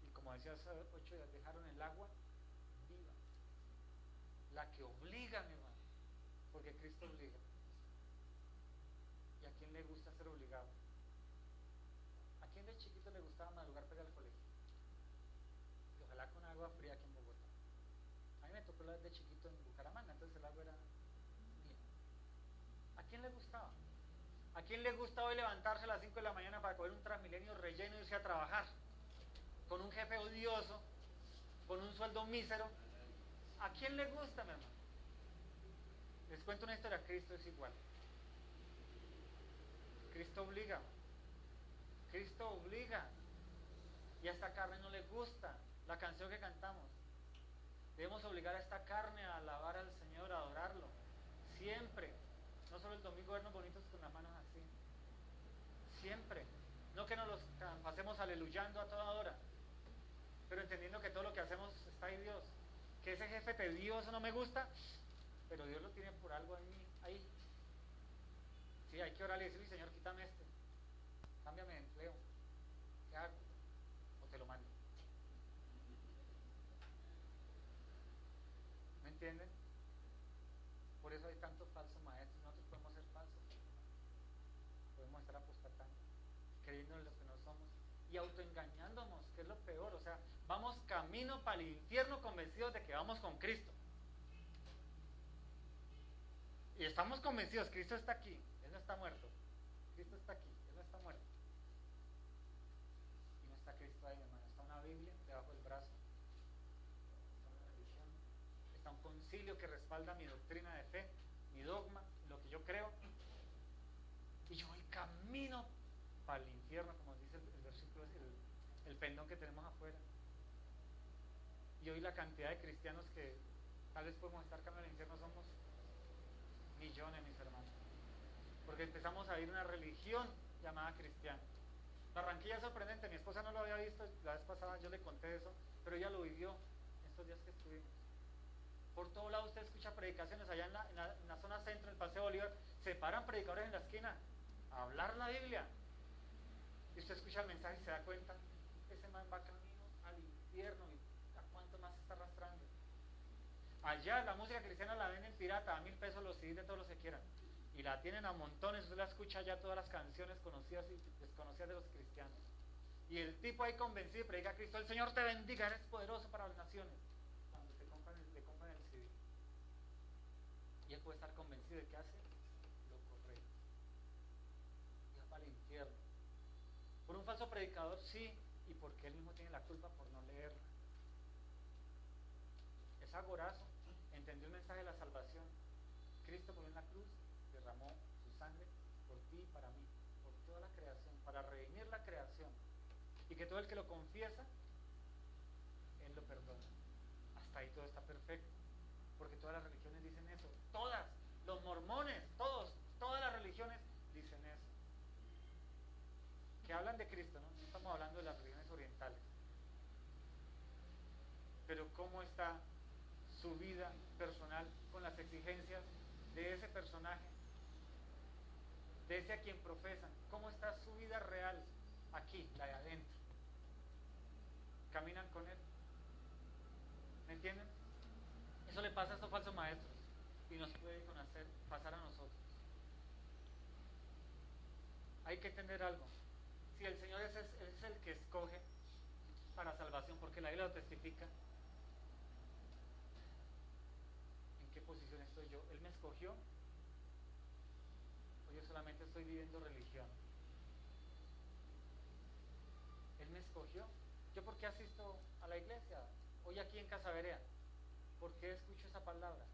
Y como decía hace 8 días, dejaron el agua viva, la que obliga, mi hermano, porque Cristo obliga. ¿Y a quién le gusta ser obligado? ¿A quién de chiquito le gustaba madrugar para ir al colegio? Y ojalá con agua fría aquí en Bogotá. A mí me tocó de chiquito en Bucaramanga, entonces el agua era mía. ¿A quién le gustaba? ¿A quién le gusta hoy levantarse a las 5 de la mañana para coger un Transmilenio relleno y irse a trabajar? Con un jefe odioso, con un sueldo mísero. ¿A quién le gusta, mi hermano? Les cuento una historia, Cristo es igual. Cristo obliga. Cristo obliga. Y a esta carne no le gusta la canción que cantamos. Debemos obligar a esta carne a alabar al Señor, a adorarlo. Siempre. No solo el domingo vernos bonitos con las manos así. Siempre. No que nos los pasemos aleluyando a toda hora, pero entendiendo que todo lo que hacemos está ahí Dios. Que ese jefe tedioso no me gusta, pero Dios lo tiene por algo ahí. Sí, hay que orar y decirle, Señor, quítame este. Cámbiame de empleo. ¿Qué hago? O te lo mando. ¿Me entienden? Por eso hay tantos falsos maestros. Nosotros podemos ser falsos. Podemos estar apostatando, creyendo en lo que no somos y autoengañándonos, que es lo peor. O sea, vamos camino para el infierno convencidos de que vamos con Cristo. Y estamos convencidos, Cristo está aquí, Él no está muerto. Cristo está aquí, Él no está muerto. Y no está Cristo ahí, hermano. Está una Biblia debajo del brazo. Está una religión. Está un concilio que respalda mi doctrina de fe, mi dogma, lo que que yo creo, y yo voy camino para el infierno, como dice el versículo, el pendón que tenemos afuera. Y hoy la cantidad de cristianos que tal vez podemos estar camino al infierno somos millones, mis hermanos, porque empezamos a vivir una religión llamada cristiana. Barranquilla es sorprendente, mi esposa no lo había visto, la vez pasada yo le conté eso, pero ella lo vivió estos días que estuvimos. Por todo lado usted escucha predicaciones, allá en la zona centro, en el Paseo Bolívar, se paran predicadores en la esquina a hablar la Biblia. Y usted escucha el mensaje y se da cuenta, ese man va camino al infierno, y ¿a cuánto más se está arrastrando? Allá la música cristiana la venden pirata, a 1,000 pesos los CDs de todos los que quieran. Y la tienen a montones, usted la escucha ya todas las canciones conocidas y desconocidas de los cristianos. Y el tipo ahí convencido y predica a Cristo, el Señor te bendiga, eres poderoso para las naciones. Cuando le compran el CD. Y él puede estar convencido de que hace lo correcto. Y va para el infierno. Por un falso predicador, sí, y porque él mismo tiene la culpa por no leerla. Es agorazo, entendió el mensaje de la salvación. Cristo murió en la cruz, derramó su sangre por ti y para mí, por toda la creación, para redimir la creación. Y que todo el que lo confiesa, él lo perdona. Hasta ahí todo está perfecto, porque todas las religiones dicen eso. Todas, los mormones, todas las religiones dicen eso. Que hablan de Cristo, ¿no? No estamos hablando de las religiones orientales. Pero ¿cómo está su vida personal con las exigencias de ese personaje, de ese a quien profesan? ¿Cómo está su vida real aquí, la de adentro? ¿Caminan con él? ¿Me entienden? Eso le pasa a estos falsos maestros y nos puede pasar a nosotros. Hay que entender algo. Si el Señor es el que escoge para salvación, porque la Biblia lo testifica, ¿en qué posición estoy yo? ¿Él me escogió? ¿O yo solamente estoy viviendo religión? ¿Él me escogió? ¿Yo por qué asisto a la iglesia? Hoy aquí en Casa Berea. ¿Por qué escucho esa palabra?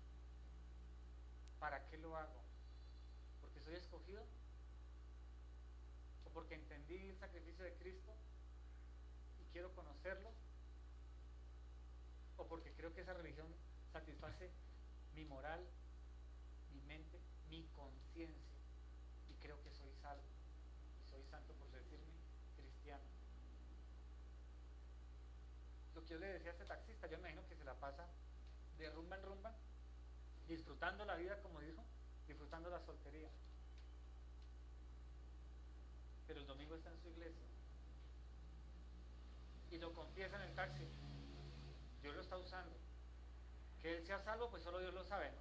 ¿Para qué lo hago? ¿Porque soy escogido? ¿O porque entendí el sacrificio de Cristo y quiero conocerlo? ¿O porque creo que esa religión satisface mi moral, mi mente, mi conciencia, y creo que soy salvo y soy santo por decirme cristiano? Lo que yo le decía a este taxista, yo me imagino que se la pasa de rumba en rumba, disfrutando la vida, como dijo, disfrutando la soltería, pero el domingo está en su iglesia y lo confiesa en el taxi. Dios lo está usando. Que él sea salvo, pues solo Dios lo sabe, ¿no?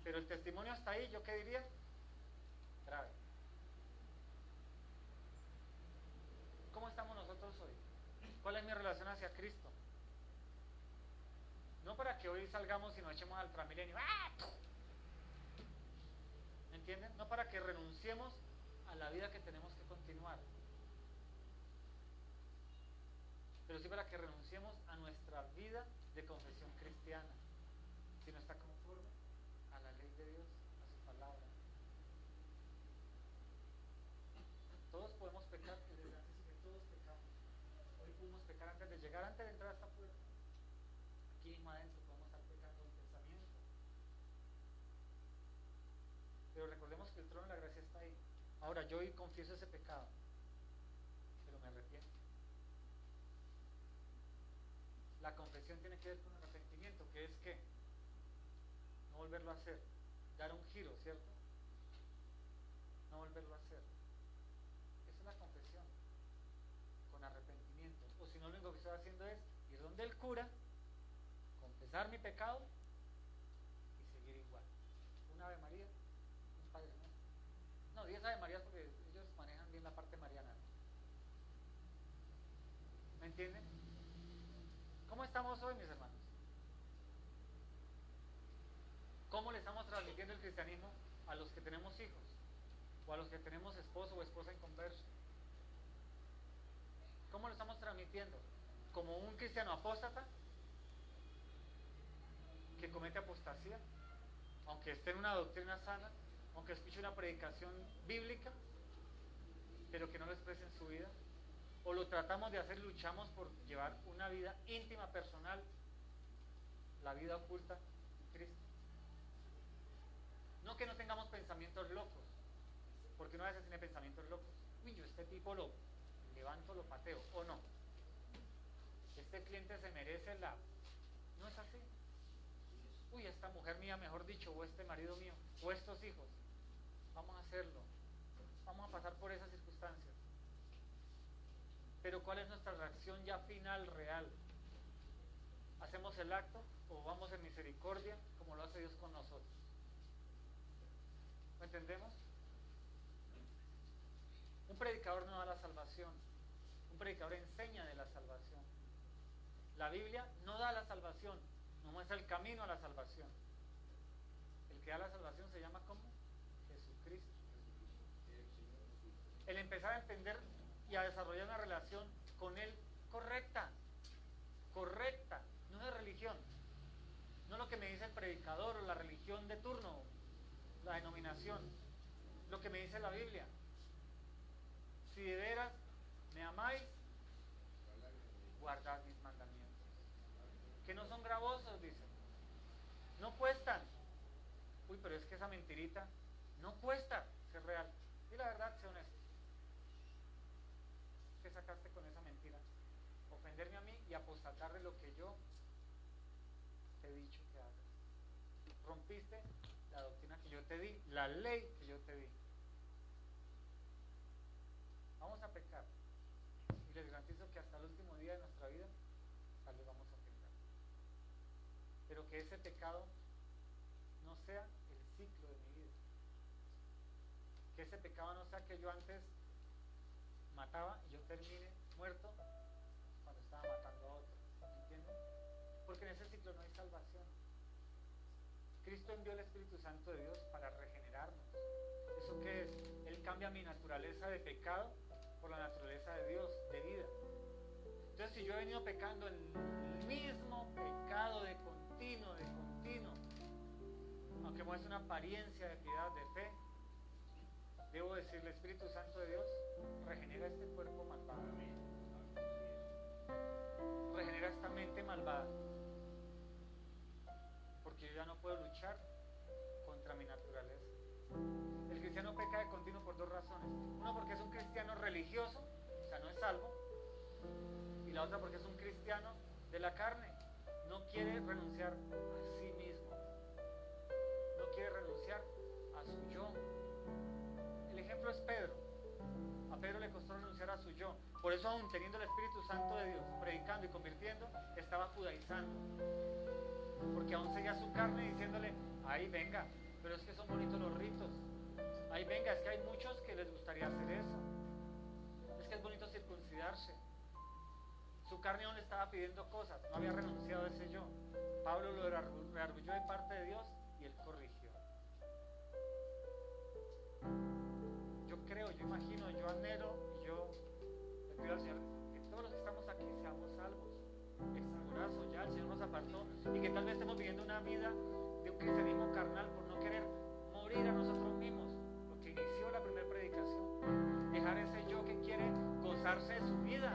Pero el testimonio hasta ahí, ¿yo qué diría? Grave. ¿Cómo estamos nosotros hoy? ¿Cuál es mi relación hacia Cristo? No para que hoy salgamos y nos echemos al Transmilenio. ¡Ah! ¿Me entienden? No para que renunciemos a la vida que tenemos que continuar, pero sí para que renunciemos a nuestra vida de confesión cristiana, si no está conforme a la ley de Dios, a su palabra. Todos podemos pecar, desde antes que todos pecamos. Hoy pudimos pecar antes de llegar, antes de entrar a esta puerta. Aquí mismo adentro podemos estar pecando en pensamiento. Pero recordemos que el trono de la gracia está ahí. Ahora yo hoy confieso ese pecado, pero me arrepiento. La confesión tiene que ver con arrepentimiento, que es que no volverlo a hacer, dar un giro, ¿cierto? No volverlo a hacer. Esa es la confesión, con arrepentimiento. O si no, lo único que estoy haciendo es ir donde el cura, confesar mi pecado y seguir igual. Una Ave María, un Padre Nuestro. No, 10 Ave Marías porque ellos manejan bien la parte mariana. ¿Me entienden? ¿Cómo estamos hoy, mis hermanos? ¿Cómo le estamos transmitiendo el cristianismo a los que tenemos hijos? O a los que tenemos esposo o esposa en converso. ¿Cómo lo estamos transmitiendo? ¿Como un cristiano apóstata que comete apostasía, aunque esté en una doctrina sana, aunque escuche una predicación bíblica, pero que no lo exprese en su vida? ¿O lo tratamos de hacer, luchamos por llevar una vida íntima, personal, la vida oculta en Cristo? No que no tengamos pensamientos locos, porque uno a veces tiene pensamientos locos. Uy, yo este tipo lo levanto, lo pateo, o no. Este cliente se merece la... No es así. Uy, esta mujer mía, mejor dicho, o este marido mío, o estos hijos. Vamos a hacerlo. Vamos a pasar por esas circunstancias. Pero ¿cuál es nuestra reacción ya final, real? ¿Hacemos el acto o vamos en misericordia como lo hace Dios con nosotros? ¿Lo entendemos? Un predicador no da la salvación. Un predicador enseña de la salvación. La Biblia no da la salvación, no muestra el camino a la salvación. El que da la salvación se llama ¿cómo? Jesucristo. El empezar a entender y a desarrollar una relación con Él correcta, no de religión, no lo que me dice el predicador o la religión de turno, la denominación, lo que me dice la Biblia. Si de veras me amáis, guardad mis mandamientos, que no son gravosos, dice, no cuestan. Uy, pero es que esa mentirita no cuesta ser real. Y la verdad, sé honesto. ¿Qué sacaste con esa mentira? Ofenderme a mí y apostatar de lo que yo te he dicho que hagas. Rompiste la doctrina que yo te di, la ley que yo te di. Vamos a pecar. Y les garantizo que hasta el último día de nuestra vida, tal vez vamos a pecar. Pero que ese pecado no sea el ciclo de mi vida. Que ese pecado no sea que yo antes mataba y yo termine muerto cuando estaba matando a otro. ¿Me entienden? Porque en ese ciclo no hay salvación. Cristo envió el Espíritu Santo de Dios para regenerarnos. ¿Eso qué es? Él cambia mi naturaleza de pecado por la naturaleza de Dios, de vida. Entonces, si yo he venido pecando el mismo pecado de continuo, aunque muestre una apariencia de piedad, de fe, debo decirle, Espíritu Santo de Dios, regenera este cuerpo malvado. Regenera esta mente malvada. Porque yo ya no puedo luchar contra mi naturaleza. El cristiano peca de continuo por dos razones. Uno, porque es un cristiano religioso, o sea, no es salvo. Y la otra, porque es un cristiano de la carne. No quiere renunciar a sí mismo. No quiere renunciar a su yo. El ejemplo es Pedro. A Pedro le costó renunciar a su yo. Por eso, aún teniendo el Espíritu Santo de Dios, predicando y convirtiendo, estaba judaizando. Porque aún seguía su carne diciéndole, ay venga, pero es que son bonitos los ritos. Ay venga, es que hay muchos que les gustaría hacer eso. Es que es bonito circuncidarse. Su carne aún le estaba pidiendo cosas, no había renunciado a ese yo. Pablo lo reargulló de parte de Dios y él corrigió. Yo creo, yo imagino, yo anhelo y yo le pido al Señor que todos los que estamos aquí seamos salvos. Exagorazo, ya el Señor nos apartó y que tal vez estemos viviendo una vida de un cristianismo carnal por no querer morir a nosotros mismos, lo que inició la primera predicación, dejar ese yo que quiere gozarse de su vida,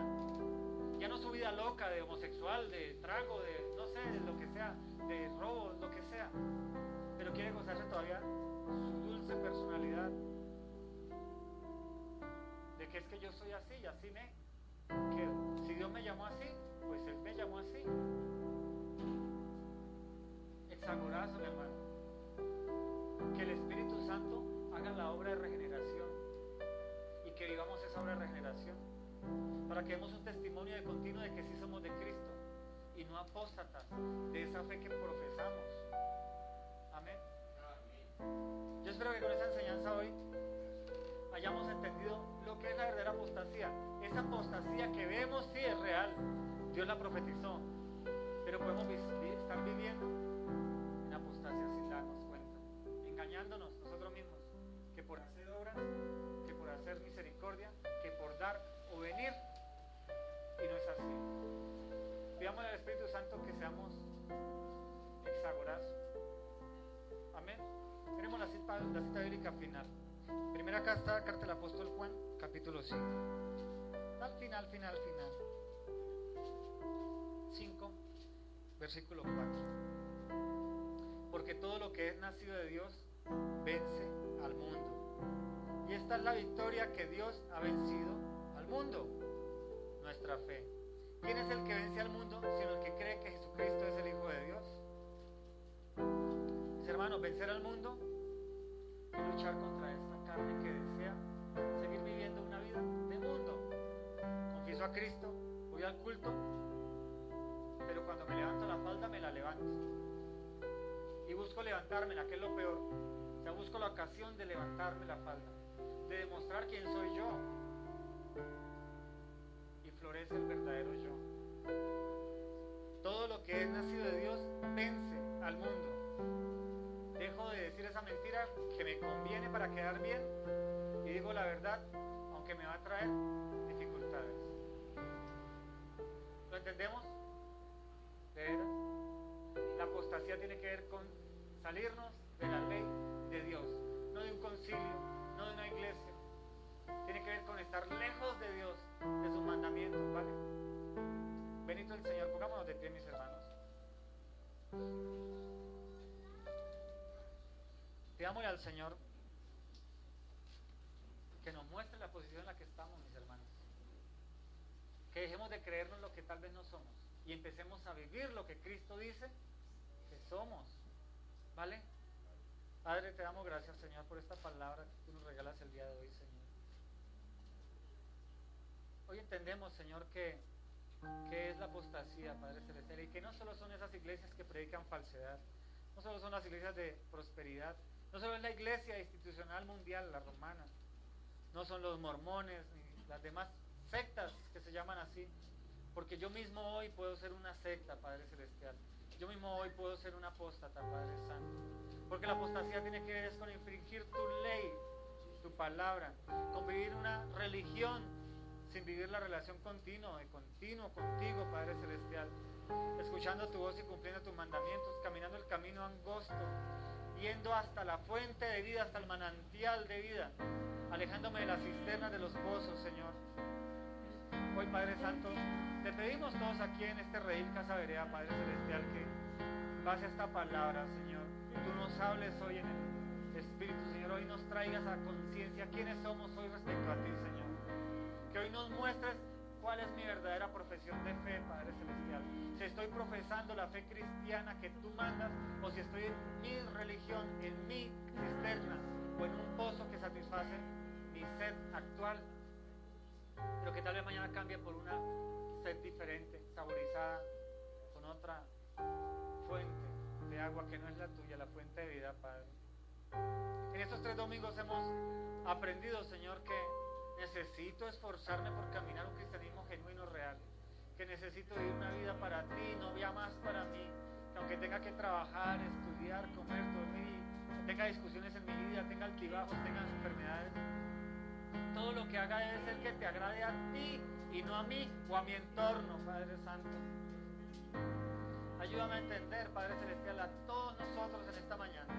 ya no su vida loca de homosexual, de trago, de no sé, de lo que sea, de robo, lo que sea, pero quiere gozarse todavía su dulce personalidad, de que es que yo soy así y así me quedo. Si Dios me llamó así, pues Él me llamó así. Exagorazo, mi hermano. Que el Espíritu Santo haga la obra de regeneración y que vivamos esa obra de regeneración para que demos un testimonio de continuo de que sí somos de Cristo y no apóstatas de esa fe que profesamos. Amén. Yo espero que con esta enseñanza hoy hayamos entendido lo que es la verdadera apostasía. Esa apostasía que vemos sí es real, Dios la profetizó, pero podemos estar viviendo en apostasía sin darnos cuenta, engañándonos nosotros mismos, que por hacer obras, que por hacer misericordia, que por dar o venir, y no es así. Pidámosle al Espíritu Santo que seamos hexagorazos. Amén. Tenemos la cita bíblica final. Primera carta del apóstol Juan, capítulo 5. Al final. 5, versículo 4. Porque todo lo que es nacido de Dios vence al mundo. Y esta es la victoria que Dios ha vencido al mundo, nuestra fe. ¿Quién es el que vence al mundo sino el que cree que Jesucristo es el Hijo de Dios? Mis hermanos, vencer al mundo es luchar contra esta carne que desea seguir viviendo una vida de mundo. Confieso a Cristo, voy al culto, pero cuando me levanto la falda me la levanto. Y busco levantármela, que es lo peor. O sea, busco la ocasión de levantarme la falda, de demostrar quién soy yo. Y florece el verdadero yo. Todo lo que es nacido de Dios vence al mundo. Dejo de decir esa mentira que me conviene para quedar bien y digo la verdad, aunque me va a traer dificultades. ¿Lo entendemos? ¿De veras? La apostasía tiene que ver con salirnos de la ley de Dios, no de un concilio, no de una iglesia. Tiene que ver con estar lejos de Dios, de sus mandamientos, ¿vale? Bendito el Señor, pongámonos de pie, mis hermanos. Pidámosle al Señor que nos muestre la posición en la que estamos, mis hermanos. Que dejemos de creernos lo que tal vez no somos y empecemos a vivir lo que Cristo dice que somos, ¿vale? Padre, te damos gracias, Señor, por esta palabra que tú nos regalas el día de hoy, Señor. Hoy entendemos, Señor, que es la apostasía, Padre Celestial, y que no solo son esas iglesias que predican falsedad, no solo son las iglesias de prosperidad, no solo es la iglesia institucional mundial, la romana, no son los mormones ni las demás sectas que se llaman así, porque yo mismo hoy puedo ser una secta, Padre Celestial. Yo mismo hoy puedo ser un apóstata, Padre Santo. Porque la apostasía tiene que ver con infringir tu ley, tu palabra, con vivir una religión sin vivir la relación continua y continuo contigo, Padre Celestial. Escuchando tu voz y cumpliendo tus mandamientos, caminando el camino angosto, yendo hasta la fuente de vida, hasta el manantial de vida, alejándome de las cisternas de los pozos, Señor. Hoy, Padre Santo, te pedimos todos aquí en este redil Casa Berea, Padre Celestial, que en base a esta palabra, Señor, tú nos hables hoy en el Espíritu, Señor, hoy nos traigas a conciencia quiénes somos hoy respecto a ti, Señor. Que hoy nos muestres cuál es mi verdadera profesión de fe, Padre Celestial. Si estoy profesando la fe cristiana que tú mandas, o si estoy en mi religión, en mi cisterna, o en un pozo que satisface mi sed actual, pero que tal vez mañana cambie por una sed diferente, saborizada, con otra fuente de agua que no es la tuya, la fuente de vida, Padre. En estos 3 domingos hemos aprendido, Señor, que necesito esforzarme por caminar un cristianismo genuino, real, que necesito vivir una vida para ti, no ya más para mí, que aunque tenga que trabajar, estudiar, comer, dormir, tenga discusiones en mi vida, tenga altibajos, tenga enfermedades, todo lo que haga debe ser que te agrade a ti y no a mí o a mi entorno, Padre Santo. Ayúdame a entender, Padre Celestial, a todos nosotros en esta mañana